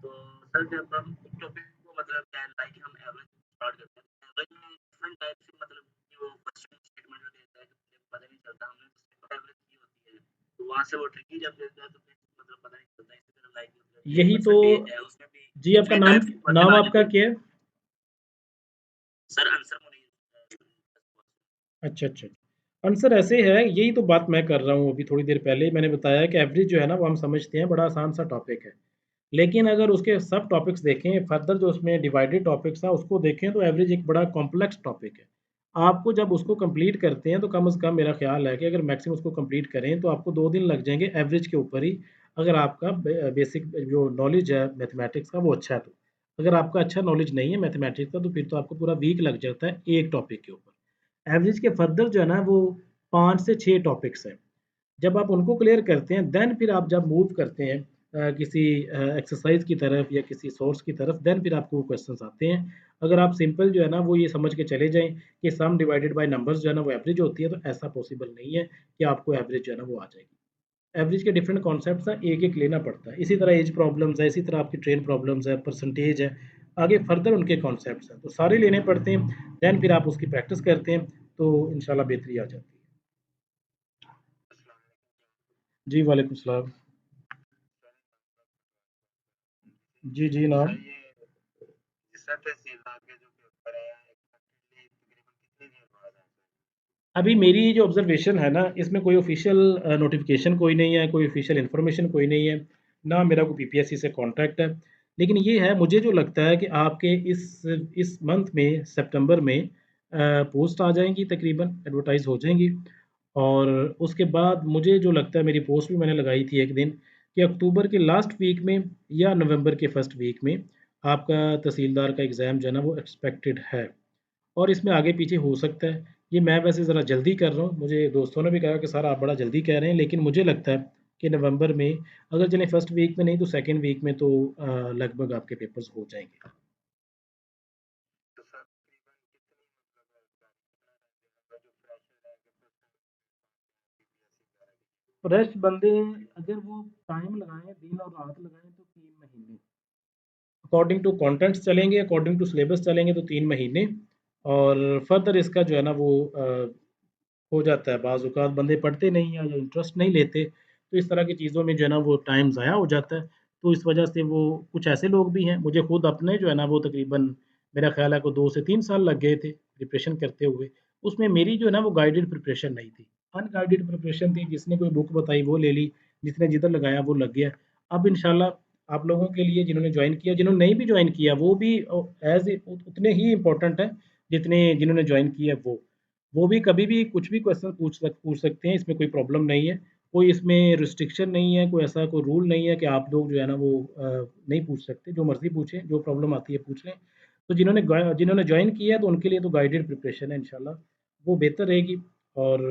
तो सर जब हम एक टॉपिक को मतलब क्या लाइक हम एवरेज स्टार्ट करते हैं, एवरेज में डिफरेंट टाइप से मतलब जो क्वेश्चन स्टेटमेंट जो देता है कि पता नहीं चलता हमने तो सिंपल एवरेज की होती है। तो वहाँ से वो ट्रिकी जब देता है तो फिर मतलब पता नहीं चलता। इसी तरह लाइक मतलब जो यही तो परसेंटेज है उसमें भी जी, आपका डिफरेंट नाम टाइप के क्वेश्चन नाम आ आपका जाते हैं। क्या है? सर आंसर मुनीर अच्छा, अच्छा। आंसर ऐसे है, यही तो बात मैं कर रहा हूँ अभी थोड़ी देर पहले ही मैंने बताया कि एवरेज जो है ना, वो हम समझते हैं बड़ा आसान-सा टॉपिक है। लेकिन अगर उसके सब टॉपिक्स देखें, फर्दर जो उसमें डिवाइडेड टॉपिक्स हैं, उसको देखें तो एवरेज एक बड़ा कॉम्प्लेक्स टॉपिक है। आपको जब उसको कंप्लीट करते हैं, तो कम से कम मेरा ख़्याल है कि अगर मैक्सिमम उसको कंप्लीट करें, तो आपको 2 दिन लग जाएँगे एवरेज के ऊपर ही, अगर आपका बेसिक जो नॉलेज है मैथमेटिक्स का, वो अच्छा है तो। अगर आपका अच्छा नॉलेज नहीं है मैथमेटिक्स का, तो फिर तो आपको पूरा वीक लग जाता है एक टॉपिक के ऊपर। एवरेज के फर्दर जो है ना, वो 5 से 6 टॉपिक्स हैं। जब आप उनको क्लियर करते हैं, देन फिर आप जब मूव करते हैं किसी एक्सरसाइज की तरफ या किसी सोर्स की तरफ, देन फिर आपको वो क्वेश्चंस आते हैं। अगर आप सिंपल जो है ना, वो ये समझ के चले जाएँ कि सम डिवाइडेड बाय नंबर्स जो है ना, वो एवरेज होती है, तो ऐसा पॉसिबल नहीं है कि आपको एवरेज जो है ना, वो आ जाएगी। एवरेज के डिफरेंट कॉन्सेप्ट्स हैं, एक-एक लेना पड़ता है। इसी तरह एज प्रॉब्लम्स है, इसी तरह आपकी ट्रेन प्रॉब्लम्स है, परसेंटेज है, आगे फर्दर उनके कॉन्सेप्ट्स हैं, तो सारे लेने पड़ते हैं। देन फिर आप उसकी प्रैक्टिस करते हैं, तो इंशाल्लाह बेहतरी आ जाती है। जी, वालेकुम सलाम। जी, जी, नाम? सर ये सर तहसीलदार के जो पेपर है एग्जैक्टली तकरीबन कितनी देर बाद है? अभी मेरी जो ऑब्ज़र्वेशन है ना, इसमें कोई ऑफ़िशियल नोटिफ़िकेशन कोई नहीं है, कोई ऑफ़िशियल इन्फॉर्मेशन कोई नहीं है, ना मेरा कोई पीपीएससी से कॉन्टैक्ट है। लेकिन ये है, मुझे जो लगता है कि आपके इस मंथ में सितंबर में पोस्ट आ जाएँगी तकरीबन, एडवर्टाइज़ हो जाएँगी और उसके बाद मुझे जो लगता है, मेरी पोस्ट भी मैंने लगाई थी एक दिन कि अक्टूबर के लास्ट वीक में या नवंबर के फर्स्ट वीक में आपका तहसीलदार का एग्ज़ाम जो है ना, वो एक्सपेक्टेड है। और इसमें आगे-पीछे हो सकता है। ये मैं वैसे ज़रा जल्दी कर रहा हूँ, मुझे दोस्तों ने भी कहा कि सर आप बड़ा जल्दी कह रहे हैं, लेकिन मुझे लगता है कि नवंबर में अगर चलें फर्स्ट वीक में नहीं तो सेकंड वीक में तो लगभग आपके पेपर्स हो जाएँगे। तो सर तकरीबन कितनी मतलब है कितना टाइम देना जो फ्रेशर है कि बीपीएससी वगैरह की? फ्रेश बंदे अगर वो टाइम लगाएँ, दिन और रात लगाएँ तो 3 महीने। अकॉर्डिंग टू कंटेंट्स चलेंगे, अकॉर्डिंग टू सिलेबस चलेंगे तो 3 महीने और फर्दर इसका जो है ना वो हो जाता है। बाज़ औक़ात बंदे पढ़ते नहीं हैं या इंटरेस्ट नहीं लेते, तो इस तरह की चीज़ों में जो है ना वो टाइम ज़ाया हो जाता है। तो इस वजह से वो कुछ ऐसे लोग भी हैं, मुझे खुद अपने जो है ना वो तकरीबन मेरा ख़्याल है को 2 से 3 साल लग गए थे प्रिपरेशन करते हुए। उसमें मेरी जो है ना वो गाइडेड प्रिपरेशन नहीं थी, अनगाइडेड प्रिपरेशन थी, जिसने कोई बुक बताई वो ले ली, जिसने जिधर लगाया वो लग गया। अब इंशाल्लाह आप लोगों के लिए जिन्होंने जॉइन किया, जिन्होंने नहीं भी जॉइन किया वो भी एज़ ए उतने ही इम्पोर्टेंट हैं, जितने जिन्होंने जॉइन किया वो। वो भी कभी भी कुछ भी क्वेश्चन पूछ सकते हैं, इसमें कोई प्रॉब्लम नहीं है। कोई इसमें रिस्ट्रिक्शन नहीं है, कोई ऐसा कोई रूल नहीं है कि आप लोग जो है ना वो नहीं पूछ सकते, जो मर्ज़ी पूछें, जो प्रॉब्लम आती है पूछ लें। तो जिन्होंने जॉइन किया है तो उनके लिए तो गाइडेड प्रिपरेशन है इंशाल्लाह, वो बेहतर रहेगी और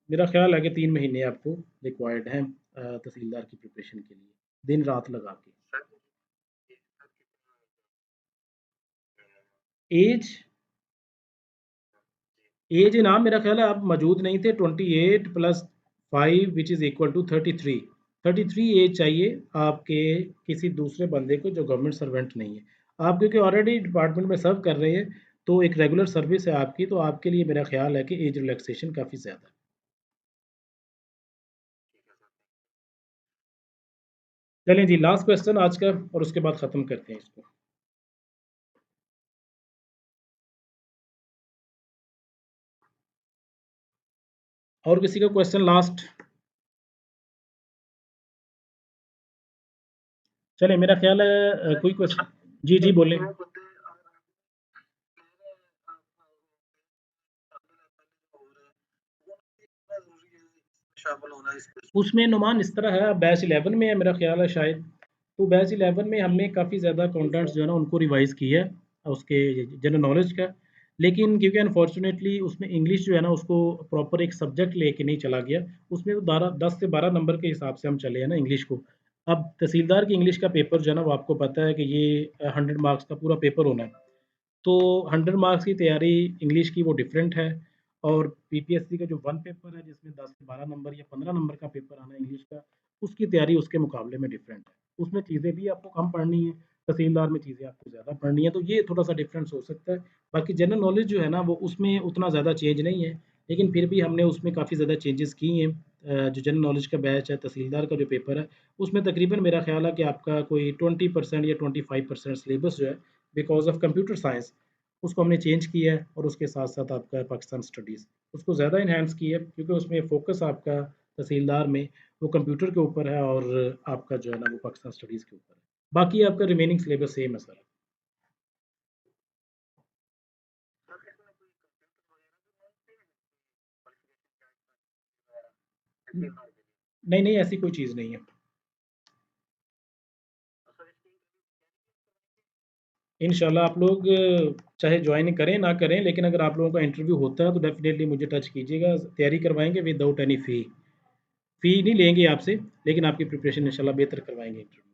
मेरा ख़्याल है कि 3 महीने आपको रिक्वायर्ड हैं तहसीलदार की प्रिपरेशन के लिए, दिन-रात लगा के। सर ये सर कितना महीने में? ऐज ऐज ना मेरा ख़्याल है आप मौजूद नहीं थे 28 plus 5 which is equal to 33 33 age चाहिए आपके किसी दूसरे बंदे को जो गवर्नमेंट सर्वेंट नहीं है। आप क्योंकि ऑलरेडी डिपार्टमेंट में सर्व कर रहे हैं, तो एक रेगुलर सर्विस है आपकी, तो आपके लिए मेरा ख़्याल है कि ऐज रिलैक्सेशन काफ़ी ज़्यादा है। ठीक है सर। चलें जी, लास्ट क्वेश्चन आज का और उसके बाद ख़त्म करते हैं इसको। और किसी का क्वेश्चन लास्ट? चलें मेरा ख़्याल है कोई क्वेश्चन जी, जी बोलें। दो बंदे मेरे शामिल है पहले जो हो रहे हैं वो कितना ज़रूरी है शामिल होना इसमें? उसमें नुमान इस तरह है, बैच 11 में है मेरा ख़्याल है शायद। तो बैच 11 में हमने काफ़ी ज़्यादा कंटेंट्स जो है ना उनको रिवाइज़ किया है उसके जनरल नॉलेज का। लेकिन क्योंकि अनफॉर्चुनेटली उसमें इंग्लिश जो है ना उसको प्रॉपर एक सब्जेक्ट लेके नहीं चला गया। उसमें तो 12 10 से 12 नंबर के हिसाब से हम चले हैं ना इंग्लिश को। अब तहसीलदार की इंग्लिश का पेपर जो है ना, वो आपको पता है कि ये 100 मार्क्स का पूरा पेपर होना है। तो 100 मार्क्स की तैयारी इंग्लिश की वो डिफरेंट है और पीपीएससी का जो वन पेपर है जिसमें 10 से 12 नंबर या 15 नंबर का पेपर आना है इंग्लिश का, उसकी तैयारी उसके मुकाबले में डिफरेंट है। उसमें चीज़ें भी आपको कम पढ़नी है, तहसीलदार में चीज़ें आपको ज़्यादा पढ़नी है, तो ये थोड़ा-सा डिफरेंस हो सकता है। बाकी जनरल नॉलेज जो है ना वो उसमें उतना ज़्यादा चेंज नहीं है, लेकिन फिर भी हमने उसमें काफ़ी ज़्यादा चेंजेस की हैं। जो जनरल नॉलेज का बैच है, तहसीलदार का जो पेपर है, उसमें तकरीबन मेरा ख़्याल है कि आपका कोई 20% या 25% सिलेबस जो है बिकॉज़ ऑफ कंप्यूटर साइंस उसको हमने चेंज किया है और उसके साथ-साथ आपका पाकिस्तान स्टडीज़, उसको ज़्यादा एनहांस किया है क्योंकि उसमें फ़ोकस आपका तहसीलदार में वो कंप्यूटर के ऊपर है और आपका जो है ना वो पाकिस्तान स्टडीज़ के ऊपर है। बाकी आपका रिमेनिंग सिलेबस सेम है सर। सर इसमें कोई कंप्यूटर वगैरह भी मांगते हैं क्वालिफिकेशन क्या है न तहसीलदार के लिए? नहीं, नहीं ऐसी कोई चीज़ नहीं है। और सर इसकी इंटरव्यू इंशाल्लाह आप लोग चाहे जॉइन करें ना करें, लेकिन अगर आप लोगों का इंटरव्यू होता है तो डेफ़िनेटली मुझे टच कीजिएगा, तैयारी करवाएँगे विदाउट एनी फ़ी। फ़ी नहीं लेंगे आपसे, लेकिन आपकी प्रिपरेशन इंशाल्लाह बेहतर करवाएँगे इंटरव्यू की।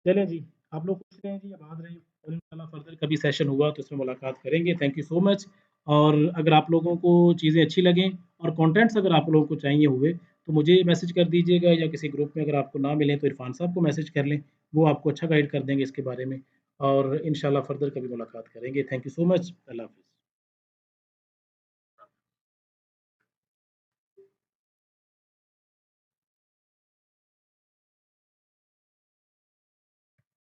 चलें जी, आप लोग खुश रहें जी, आबाद रहें और इंशाल्लाह फर्दर कभी सेशन हुआ तो इसमें मुलाकात करेंगे। थैंक यू सो मच और अगर आप लोगों को चीज़ें अच्छी लगें और कंटेंट्स अगर आप लोगों को चाहिए हुए, तो मुझे मैसेज कर दीजिएगा या किसी ग्रुप में अगर आपको ना मिलें तो इरफान साहब को मैसेज कर लें, वो आपको अच्छा गाइड कर देंगे इसके बारे में और इंशाल्लाह फर्दर कभी मुलाकात करेंगे। Thank you so much. अल्लाह हाफ़िज़।